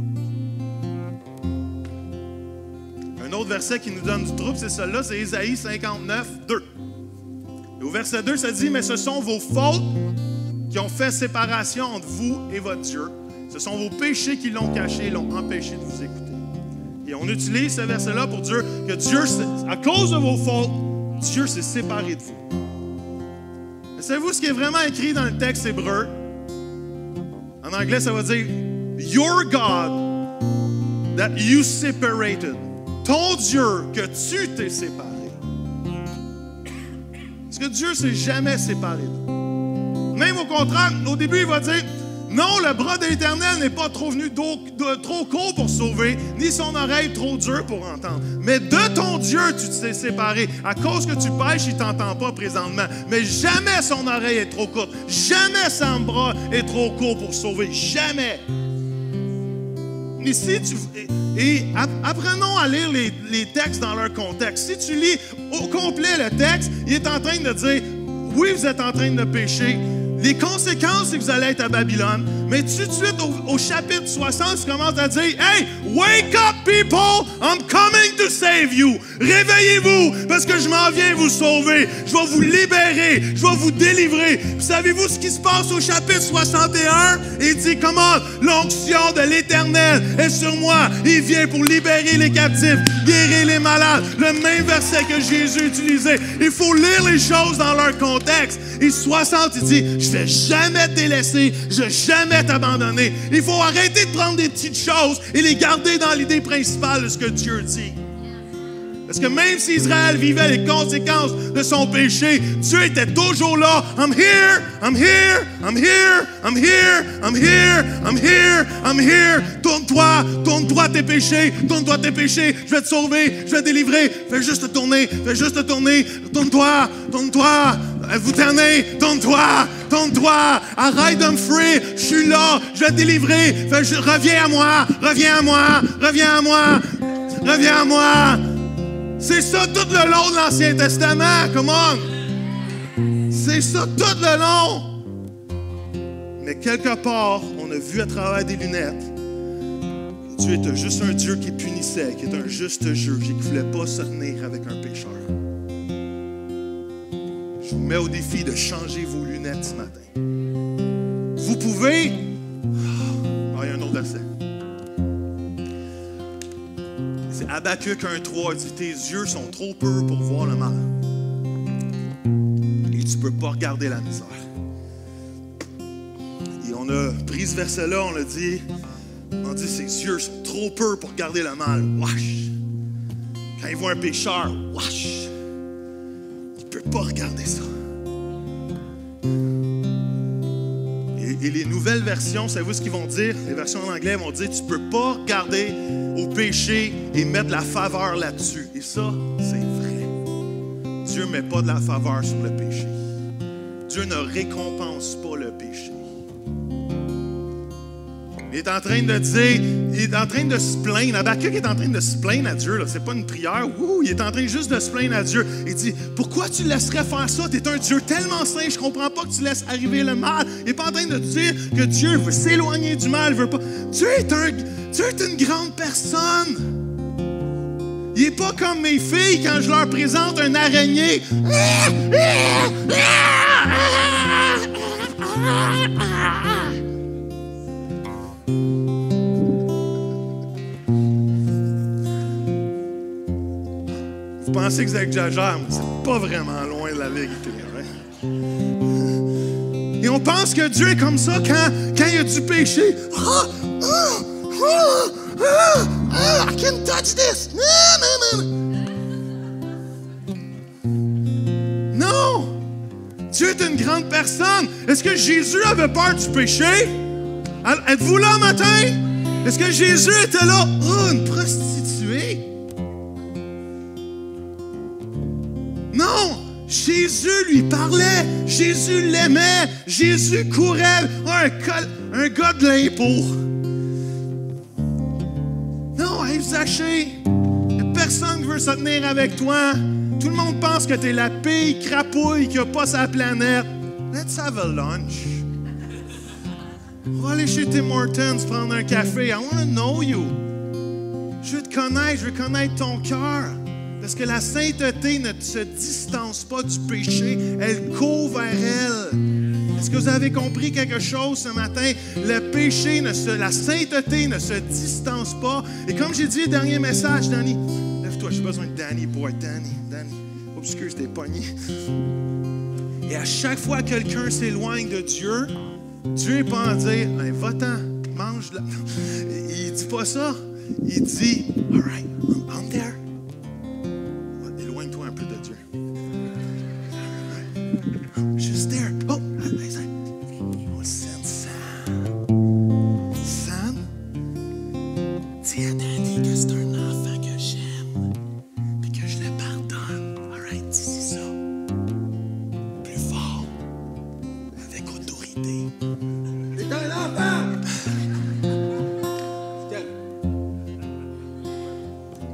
Un autre verset qui nous donne du trouble, c'est celui-là, c'est Ésaïe 59, 2. Et au verset 2, ça dit, « Mais ce sont vos fautes qui ont fait séparation entre vous et votre Dieu. Ce sont vos péchés qui l'ont caché et l'ont empêché de vous écouter. » Et on utilise ce verset-là pour dire que Dieu, à cause de vos fautes, Dieu s'est séparé de vous. Mais savez-vous ce qui est vraiment écrit dans le texte hébreu? En anglais, ça va dire « Your God that you separated. » Ton Dieu que tu t'es séparé. Parce que Dieu ne s'est jamais séparé de nous. Même au contraire, au début, il va dire « Non, le bras de l'Éternel n'est pas trop venu trop court pour sauver, ni son oreille trop dure pour entendre. Mais de ton Dieu, tu t'es séparé. À cause que tu pêches, il ne t'entend pas présentement. Mais jamais son oreille est trop courte. Jamais son bras est trop court pour sauver. Jamais. » Et apprenons à lire les textes dans leur contexte. Si tu lis au complet le texte, il est en train de dire, oui, vous êtes en train de pécher. Les conséquences, c'est que vous allez être à Babylone. Mais tout de suite, au chapitre 60, tu commences à dire, « Hey, wake up, people! I'm coming to save you! Réveillez-vous, parce que je m'en viens vous sauver. Je vais vous libérer. Je vais vous délivrer. » Puis savez-vous ce qui se passe au chapitre 61? Il dit, « Come on, l'onction de l'Éternel est sur moi. Il vient pour libérer les captifs, guérir les malades. » Le même verset que Jésus utilisait. Il faut lire les choses dans leur contexte. Et 60, il dit, « Je vais jamais te délaisser. Je vais jamais t'abandonner. » Il faut arrêter de prendre des petites choses et les garder dans l'idée principale de ce que Dieu dit. Parce que même si Israël vivait les conséquences de son péché, Dieu était toujours là. I'm here, I'm here, I'm here, I'm here, I'm here, I'm here, I'm here. Tourne-toi tes péchés, tourne-toi tes péchés. Je vais te sauver, je vais te délivrer. Fais juste te tourner, fais juste te tourner. Tourne-toi. Vous ternez, tourne-toi. Arrête de me fuir. Je suis là, je vais te délivrer. Reviens à moi. C'est ça tout le long de l'Ancien Testament. Come on. C'est ça tout le long. Mais quelque part, on a vu à travers des lunettes que Dieu était juste un Dieu qui punissait, qui est un juste juge et qui ne voulait pas se tenir avec un pécheur. Je vous mets au défi de changer vos lunettes ce matin. Vous pouvez... il y a un autre verset. C'est Habakkuk 1.3. Il dit, tes yeux sont trop purs pour voir le mal. Et tu ne peux pas regarder la misère. Et on a pris ce verset-là, on dit, ses yeux sont trop purs pour regarder le mal. Wesh! Quand il voit un pécheur, wesh! Il ne peut pas regarder ça. Et les nouvelles versions, savez-vous ce qu'ils vont dire? Les versions en anglais vont dire, tu ne peux pas regarder au péché et mettre de la faveur là-dessus. Et ça, c'est vrai. Dieu ne met pas de la faveur sur le péché. Dieu ne récompense pas le péché. Il est en train de dire, il est en train de se plaindre. Habakkuk est en train de se plaindre à Dieu. Ce n'est pas une prière. Il est en train juste de se plaindre à Dieu. Il dit, pourquoi tu laisserais faire ça? Tu es un Dieu tellement saint, je ne comprends pas que tu laisses arriver le mal. Il n'est pas en train de dire que Dieu veut s'éloigner du mal. Veut pas. Dieu est une grande personne. Il n'est pas comme mes filles quand je leur présente un araignée. Vous pensez que j'exagère, mais c'est pas vraiment loin de la vérité. Hein? Et on pense que Dieu est comme ça quand il y a du péché. I can't touch this. Non! Dieu est une grande personne. Est-ce que Jésus avait peur du péché? Êtes-vous là matin? Est-ce que Jésus était là? Oh, une prostituée? Non! Jésus lui parlait. Jésus l'aimait. Jésus courait. Un gars de l'impôt. Non, hey, Zachée, il n'y a personne qui veut se tenir avec toi. Tout le monde pense que tu es la pire crapouille qui n'a pas sa planète. Let's have a lunch. On va aller chez Tim Hortons prendre un café. I want to know you. Je veux te te connaître, je veux connaître ton cœur. Parce que la sainteté ne se distance pas du péché, elle court vers elle. Est-ce que vous avez compris quelque chose ce matin? Le péché, la sainteté ne se distance pas. Et comme j'ai dit, dernier message, Danny, lève-toi, j'ai besoin de Danny, boy, Danny. Obscure, je t'ai pogné. Et à chaque fois que quelqu'un s'éloigne de Dieu, Dieu n'est pas en dire, hey, va-t'en, mange. Il dit pas ça. Il dit, all right, I'm there. Éloigne-toi un peu de Dieu. Just there. Oh, on send Sam. Sam, dis à Danny que c'est un enfant que j'aime, puis que je le pardonne. All right, dis ça. Plus fort, avec autorité. C'est un enfant!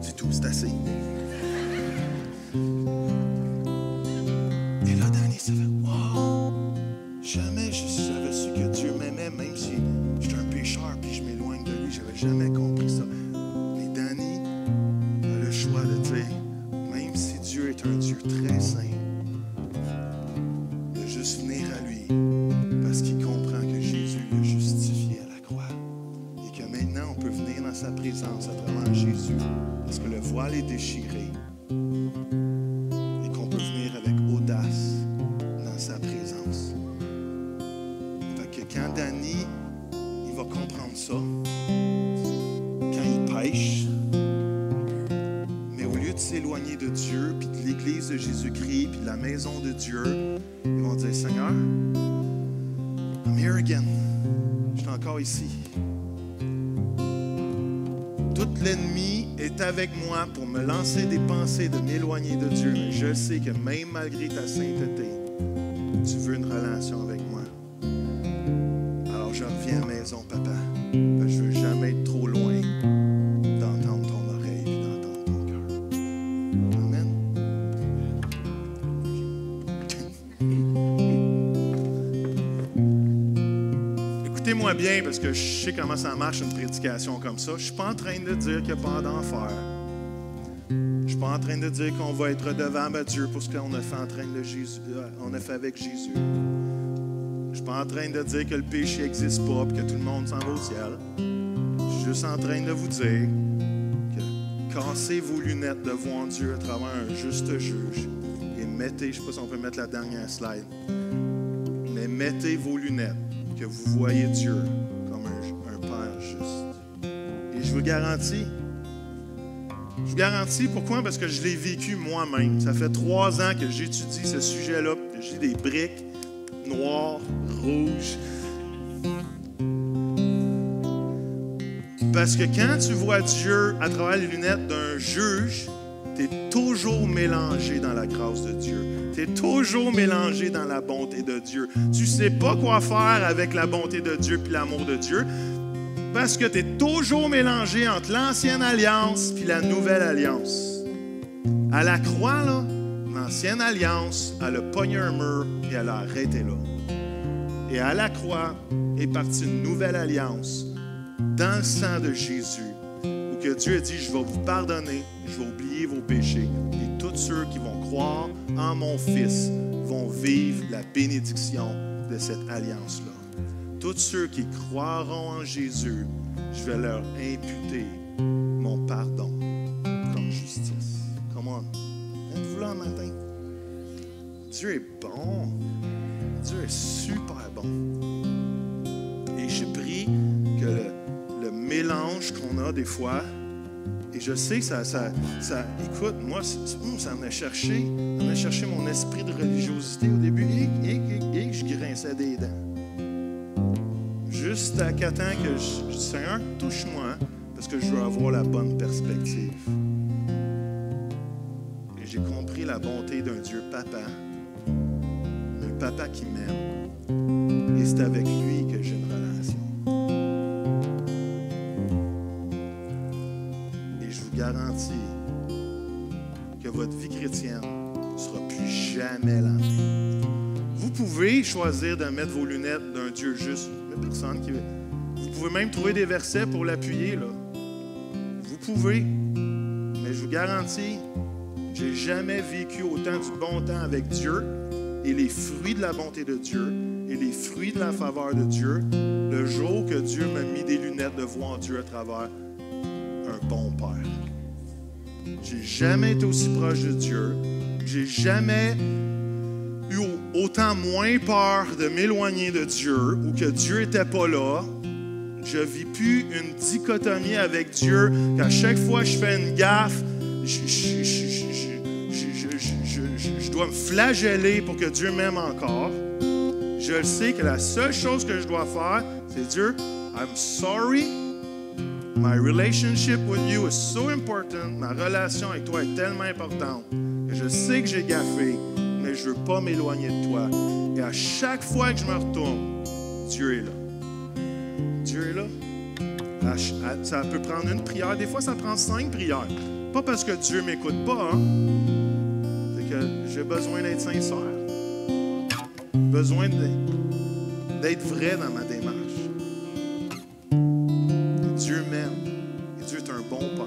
C'est tout, c'est assez. Et là, Danny, ça fait wow! Jamais j'avais su que Dieu m'aimait, même si j'étais un pécheur puis je m'éloigne de lui. J'avais jamais compris ça. Mais Danny a le choix de dire, même si Dieu est un Dieu très saint, de juste venir à lui parce qu'il comprend que Jésus l'a justifié à la croix. Et que maintenant, on peut venir dans sa présence à travers Jésus parce que le voile est déchiré. Et qu'on peut venir avec audace dans sa présence. Fait que quand Danny, il va comprendre ça, quand il pêche, mais au lieu de s'éloigner de Dieu, puis de l'Église de Jésus-Christ, puis de la maison de Dieu, ils vont dire, Seigneur, I'm here again. Je suis encore ici. Tout l'ennemi est avec moi pour me lancer des pensées de m'éloigner de Dieu. Mais je sais que même malgré ta sainteté, tu veux une relation avec moi. Alors je reviens à la maison, papa. Parce que je veux jamais être trop loin d'entendre ton oreille et d'entendre ton cœur. Amen. Écoutez-moi bien, parce que je sais comment ça marche une prédication comme ça. Je ne suis pas en train de dire qu'il n'y a pas d'enfer. Je ne suis pas en train de dire qu'on va être redevable à Dieu pour ce qu'on a fait, on a fait avec Jésus. Je ne suis pas en train de dire que le péché n'existe pas et que tout le monde s'en va au ciel. Je suis juste en train de vous dire que cassez vos lunettes de voir Dieu à travers un juste juge et mettez, je ne sais pas si on peut mettre la dernière slide, mais mettez vos lunettes que vous voyez Dieu comme un Père juste. Et je vous garantis, pourquoi? Parce que je l'ai vécu moi-même. Ça fait 3 ans que j'étudie ce sujet-là. J'ai des briques noires, rouges. Parce que quand tu vois Dieu à travers les lunettes d'un juge, tu es toujours mélangé dans la grâce de Dieu. Tu es toujours mélangé dans la bonté de Dieu. Tu ne sais pas quoi faire avec la bonté de Dieu et l'amour de Dieu parce que tu es toujours mélangé entre l'ancienne alliance et la nouvelle alliance. À la croix, là, l'ancienne alliance, elle a pogné un mur et elle a arrêté là. Et à la croix est partie une nouvelle alliance dans le sang de Jésus où que Dieu a dit, je vais vous pardonner, je vais oublier vos péchés. Et tous ceux qui vont croire en mon Fils vont vivre la bénédiction de cette alliance-là. Tous ceux qui croiront en Jésus, je vais leur imputer mon pardon comme justice. Come on. Êtes-vous là un matin? Dieu est bon. Dieu est super bon. Et je prie que le mélange qu'on a des fois, et je sais que ça écoute, moi, ça m'a cherché mon esprit de religiosité au début et je grinçais des dents. Juste à temps que je dis, Seigneur, touche-moi, parce que je veux avoir la bonne perspective. Et j'ai compris la bonté d'un Dieu papa, un papa qui m'aime, et c'est avec lui que j'ai une relation. Et je vous garantis que votre vie chrétienne ne sera plus jamais la même. Vous pouvez choisir de mettre vos lunettes d'un Dieu juste. Il n'y a personne qui veut. Vous pouvez même trouver des versets pour l'appuyer, là. vous pouvez, mais je vous garantis, j'ai jamais vécu autant du bon temps avec Dieu et les fruits de la bonté de Dieu et les fruits de la faveur de Dieu le jour que Dieu m'a mis des lunettes de voir Dieu à travers un bon Père. J'ai jamais été aussi proche de Dieu. J'ai jamais eu autant moins peur de m'éloigner de Dieu ou que Dieu n'était pas là. Je ne vis plus une dichotomie avec Dieu qu'à chaque fois que je fais une gaffe, je dois me flageller pour que Dieu m'aime encore. Je le sais que la seule chose que je dois faire, c'est Dieu, I'm sorry. My relationship with you is so important. Ma relation avec toi est tellement importante que je sais que j'ai gaffé, mais je ne veux pas m'éloigner de toi. Et à chaque fois que je me retourne, Dieu est là. Dieu est là. Ça peut prendre une prière. Des fois, ça prend 5 prières. Pas parce que Dieu ne m'écoute pas. Hein? C'est que j'ai besoin d'être sincère. Besoin d'être vrai dans ma démarche. Dieu m'aime. Et Dieu est un bon Père.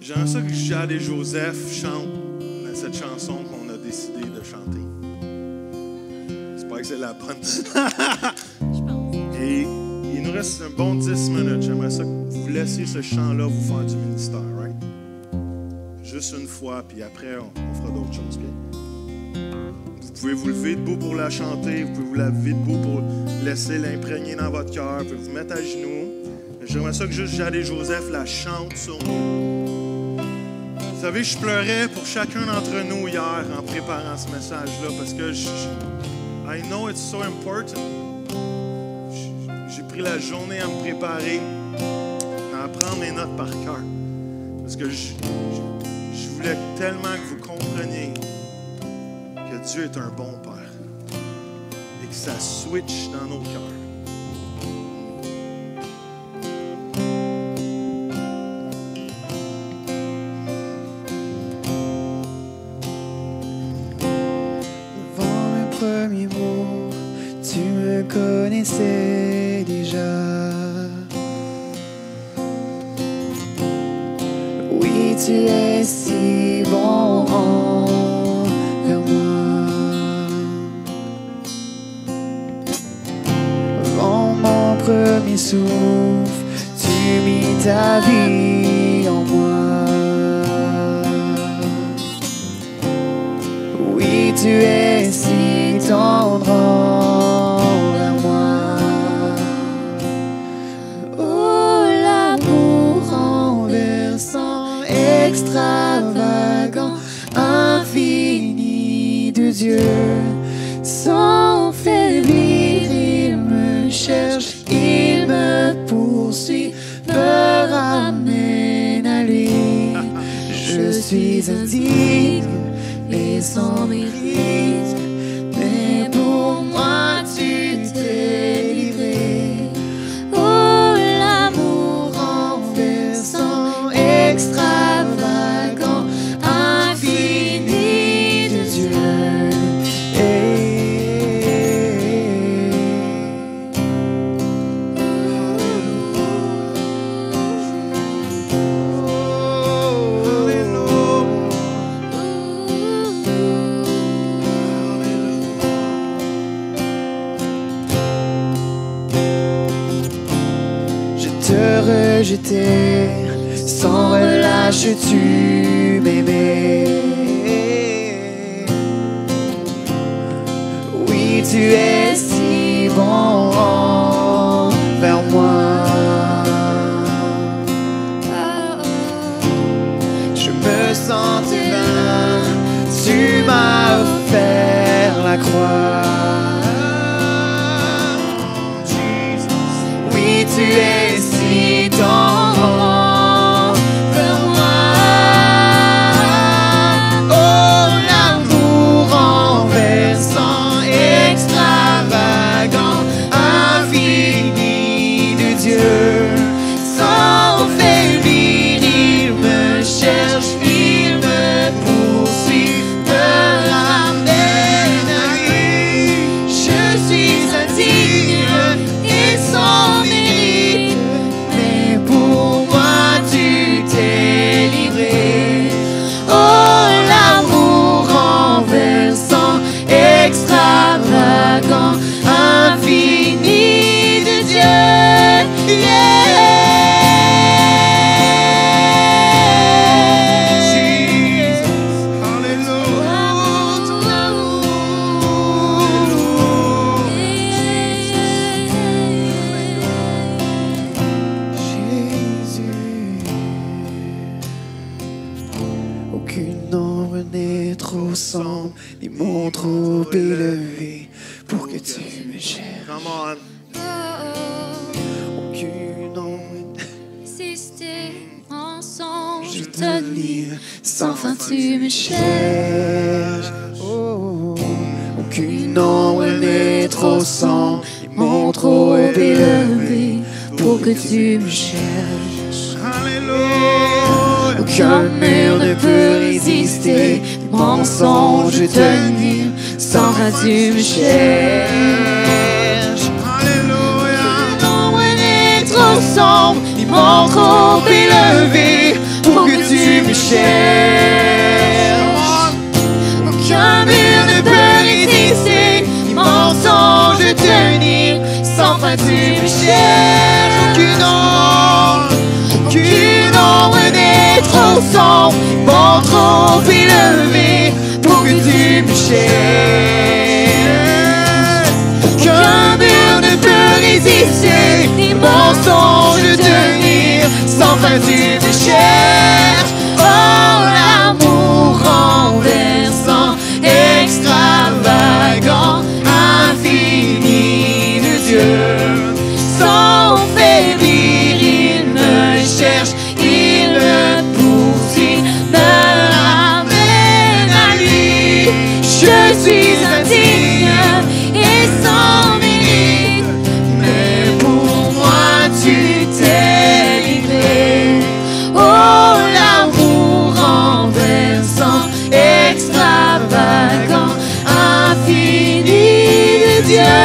J'aimerais ça que Jade et Joseph chantent cette chanson qu'on a décidé de chanter. J'espère que c'est la bonne. Je pense. Et il nous reste un bon 10 minutes. J'aimerais ça que vous laissiez ce chant-là vous faire du ministère, right? Juste une fois, puis après, on fera d'autres choses, OK? Vous pouvez vous lever debout pour la chanter, vous pouvez vous lever debout pour laisser l'imprégner dans votre cœur, vous pouvez vous mettre à genoux. J'aimerais ça que juste Jade et Joseph la chantent sur nous. Vous savez, je pleurais pour chacun d'entre nous hier en préparant ce message-là parce que I know it's so important. J'ai pris la journée à me préparer, à apprendre mes notes par cœur. Parce que je voulais tellement que vous compreniez que Dieu est un bon Père et que ça switch dans nos cœurs. Premier mot, tu me connaissais déjà. Oui, tu es si bon envers moi. Avant mon premier souffle, tu mis ta vie en moi. Oui, tu es si tendre envers moi. Oh, l'amour renversant, extravagant, infini de Dieu. Sans faiblir, il me cherche, il me poursuit, me ramène à lui. Je suis indigne et sans mérite, mais pour moi tu t'es livré. Oh, l'amour renversant, extravagant, infini de Dieu. Rejeté, sans relâche tu m'aimais. Oui, tu es si bon envers moi. Je me sentais vain, tu m'as offert la croix. Oui, tu es si tendre envers moi. Oh, l'amour renversant, extravagant, infini de Dieu. Sans faiblir, il me cherche, ils m'ont trop élevé pour que tu me cherches. Come on. Aucune ombre Résister, mensonge, je tenir, sans fin tu me cherches. Oh, aucune ombre n'est trop sombre, ils m'ont trop élevé pour que tu me cherches. Alléluia. Aucun mur ne peut résister, des mensonges tenir, sans fin tu me cherches. Alléluia. L'ombre n'est trop sombre, Ils m'ont trop élevé pour que tu me cherches. aucun mur ne peut résister, Ni mensonge tenir, sans fin tu me cherches. Aucune ombre n'est trop sombre, ils m'ont trop élevé pour que tu me cherches. Aucun mur ne peut résister, ni mensonge tenir, sans fin tu me cherches. Oh, l'amour renversant, extravagant, infini de Dieu. Sans faiblir, il me cherche, il me poursuit, me ramène à lui. Je suis indigne et sans mérite, mais pour moi tu t'es livré. Oh, l'amour renversant, extravagant, infini de Dieu.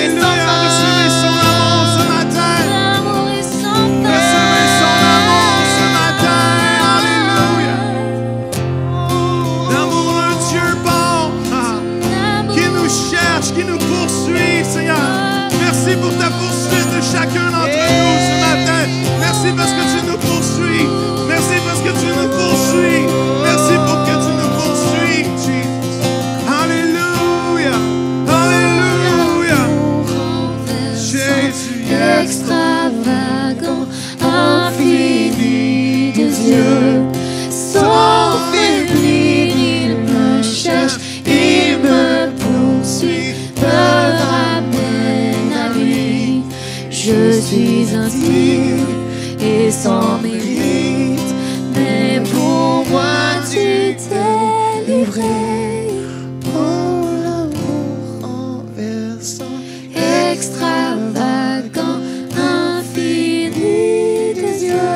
Alléluia. Recevez son amour ce matin. l'amour est sans Recevez son amour ce matin. Alléluia. L'amour d'un Dieu bon, qui nous cherche, qui nous poursuit, Seigneur. Merci pour ta poursuite de chacun d'entre nous ce matin. Merci parce que tu nous poursuis. Merci parce que tu nous poursuis. Merci pour que tu nous poursuis, Jesus. Alléluia. Alléluia. Jésus, yes. extravagant, infini de Dieu. Sans faiblir, il me cherche, il me poursuit, me ramène à lui. Je suis indigne et sans mérite, mais pour moi tu t'es livré. Oh, l'amour renversant, Extravagant, infini de Dieu.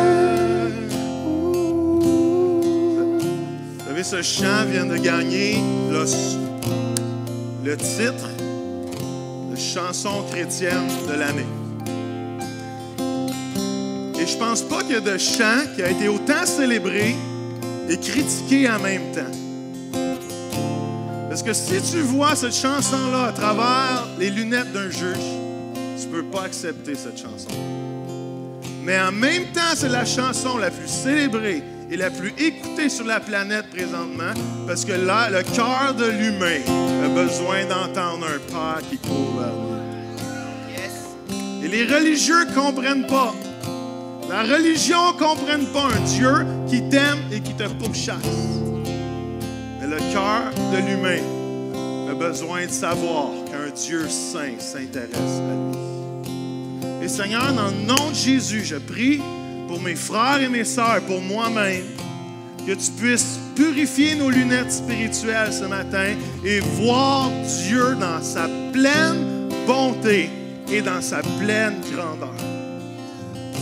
Vous savez, ce chant vient de gagner le titre de chanson chrétienne de l'année. Et je pense pas qu'il y a de chant qui a été autant célébré et critiqué en même temps. Parce que si tu vois cette chanson-là à travers les lunettes d'un juge, tu peux pas accepter cette chanson. Mais en même temps, c'est la chanson la plus célébrée et la plus écoutée sur la planète présentement, parce que là, le cœur de l'humain a besoin d'entendre un Père qui court vers lui. Et les religieux ne comprennent pas. La religion ne comprenne pas un Dieu qui t'aime et qui te pourchasse. Mais le cœur de l'humain a besoin de savoir qu'un Dieu saint s'intéresse à lui. Et Seigneur, dans le nom de Jésus, je prie pour mes frères et mes sœurs, pour moi-même, que tu puisses purifier nos lunettes spirituelles ce matin et voir Dieu dans sa pleine bonté et dans sa pleine grandeur.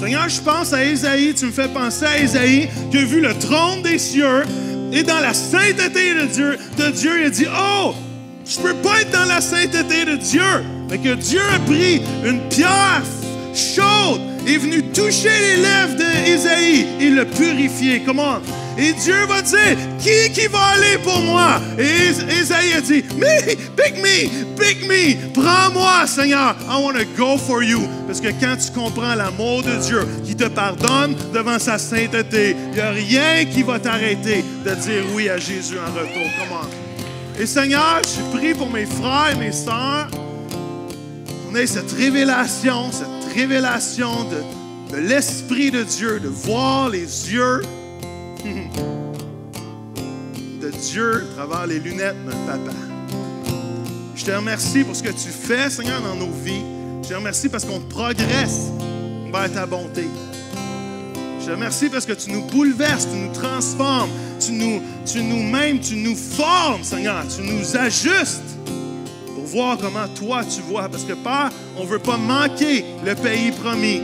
Seigneur, je pense à Ésaïe, tu me fais penser à Ésaïe qui a vu le trône des cieux et dans la sainteté de Dieu, il a dit, oh, je ne peux pas être dans la sainteté de Dieu. Mais que Dieu a pris une pierre chaude, est venu toucher les lèvres d'Ésaïe et le purifier. Comment? Et Dieu va dire, qui va aller pour moi? Et Ésaïe a dit, pick me, prends-moi, Seigneur. I want to go for you. Parce que quand tu comprends l'amour de Dieu qui te pardonne devant sa sainteté, il n'y a rien qui va t'arrêter de dire oui à Jésus en retour. Comment? Et Seigneur, je prie pour mes frères et mes sœurs On ait cette révélation de l'Esprit de Dieu, de voir les yeux de Dieu à travers les lunettes de notre papa. Je te remercie pour ce que tu fais, Seigneur, dans nos vies. Je te remercie parce qu'on progresse vers ta bonté. Je te remercie parce que tu nous bouleverses, tu nous transformes, tu nous formes, Seigneur, tu nous ajustes pour voir comment toi tu vois. Parce que, Père, on ne veut pas manquer le pays promis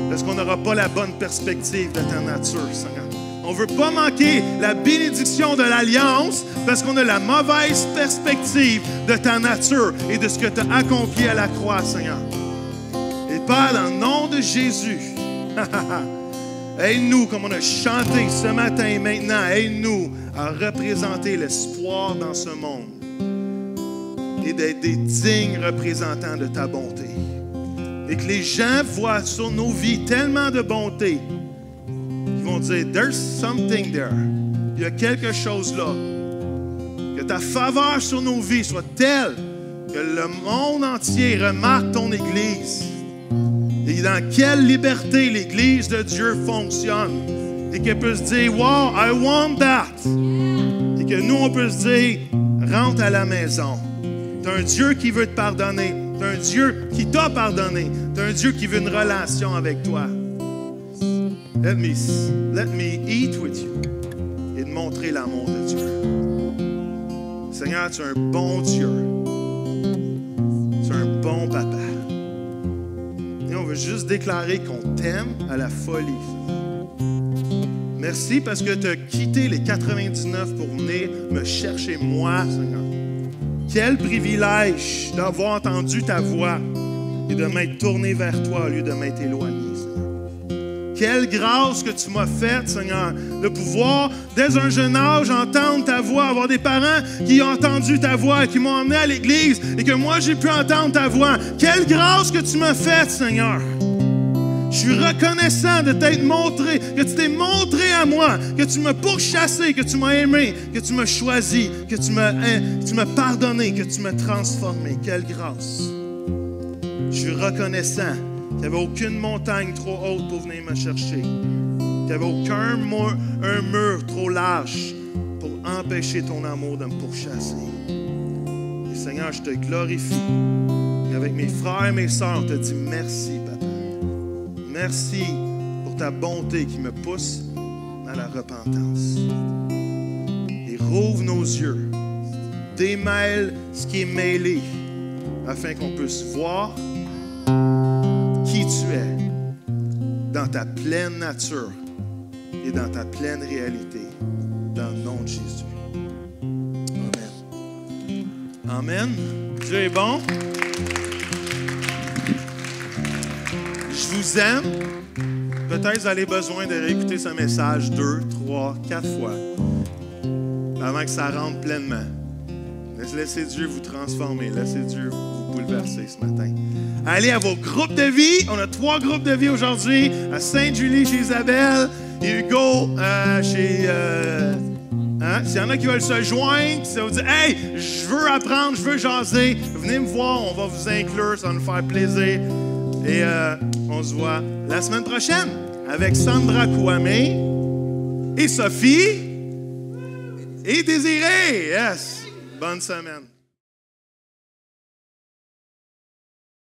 parce qu'on n'aura pas la bonne perspective de ta nature, Seigneur. On ne veut pas manquer la bénédiction de l'Alliance parce qu'on a la mauvaise perspective de ta nature et de ce que tu as accompli à la croix, Seigneur. Et Père, dans le nom de Jésus, aide-nous, comme on a chanté ce matin et maintenant, aide-nous à représenter l'espoir dans ce monde et d'être des dignes représentants de ta bonté. Et que les gens voient sur nos vies tellement de bonté qu'ils vont dire, there's something there. Il y a quelque chose là. Que ta faveur sur nos vies soit telle que le monde entier remarque ton Église. Et dans quelle liberté l'Église de Dieu fonctionne. Et qu'elle peut se dire, wow, I want that. Et que nous, on peut se dire, rentre à la maison. Tu as un Dieu qui veut te pardonner. Tu as un Dieu qui t'a pardonné. Tu as un Dieu qui veut une relation avec toi. Let me eat with you. Et de montrer l'amour de Dieu. Seigneur, tu es un bon Dieu. Tu es un bon papa. Et on veut juste déclarer qu'on t'aime à la folie. Merci parce que tu as quitté les 99 pour venir me chercher moi, Seigneur. Quel privilège d'avoir entendu ta voix et de m'être tourné vers toi au lieu de m'être éloigné, Seigneur. Quelle grâce que tu m'as faite, Seigneur, de pouvoir, dès un jeune âge, entendre ta voix, avoir des parents qui ont entendu ta voix et qui m'ont emmené à l'église et que moi, j'ai pu entendre ta voix. Quelle grâce que tu m'as faite, Seigneur. Je suis reconnaissant de t'être montré, que tu t'es montré à moi, que tu m'as pourchassé, que tu m'as aimé, que tu m'as choisi, que tu m'as pardonné, que tu m'as transformé. Quelle grâce. Je suis reconnaissant qu'il n'y avait aucune montagne trop haute pour venir me chercher, qu'il n'y avait aucun mur trop large pour empêcher ton amour de me pourchasser. Et Seigneur, je te glorifie. Et avec mes frères et mes sœurs, on te dit merci, Papa. Merci pour ta bonté qui me pousse à la repentance. Et rouvre nos yeux, démêle ce qui est mêlé, afin qu'on puisse voir qui tu es dans ta pleine nature et dans ta pleine réalité, dans le nom de Jésus. Amen. Amen. Dieu est bon. Je vous aime. Peut-être vous avez besoin de réécouter ce message 2, 3, 4 fois avant que ça rentre pleinement. Laissez Dieu vous transformer. Laissez Dieu vous bouleverser ce matin. Allez à vos groupes de vie. On a 3 groupes de vie aujourd'hui. À Sainte-Julie chez Isabelle et Hugo chez... S'il y en a qui veulent se joindre, si vous dites « Hey, je veux apprendre, je veux jaser », venez me voir, on va vous inclure, ça va nous faire plaisir. Et on se voit la semaine prochaine avec Sandra Kouamé et Sophie et Désiré. Yes! Bonne semaine.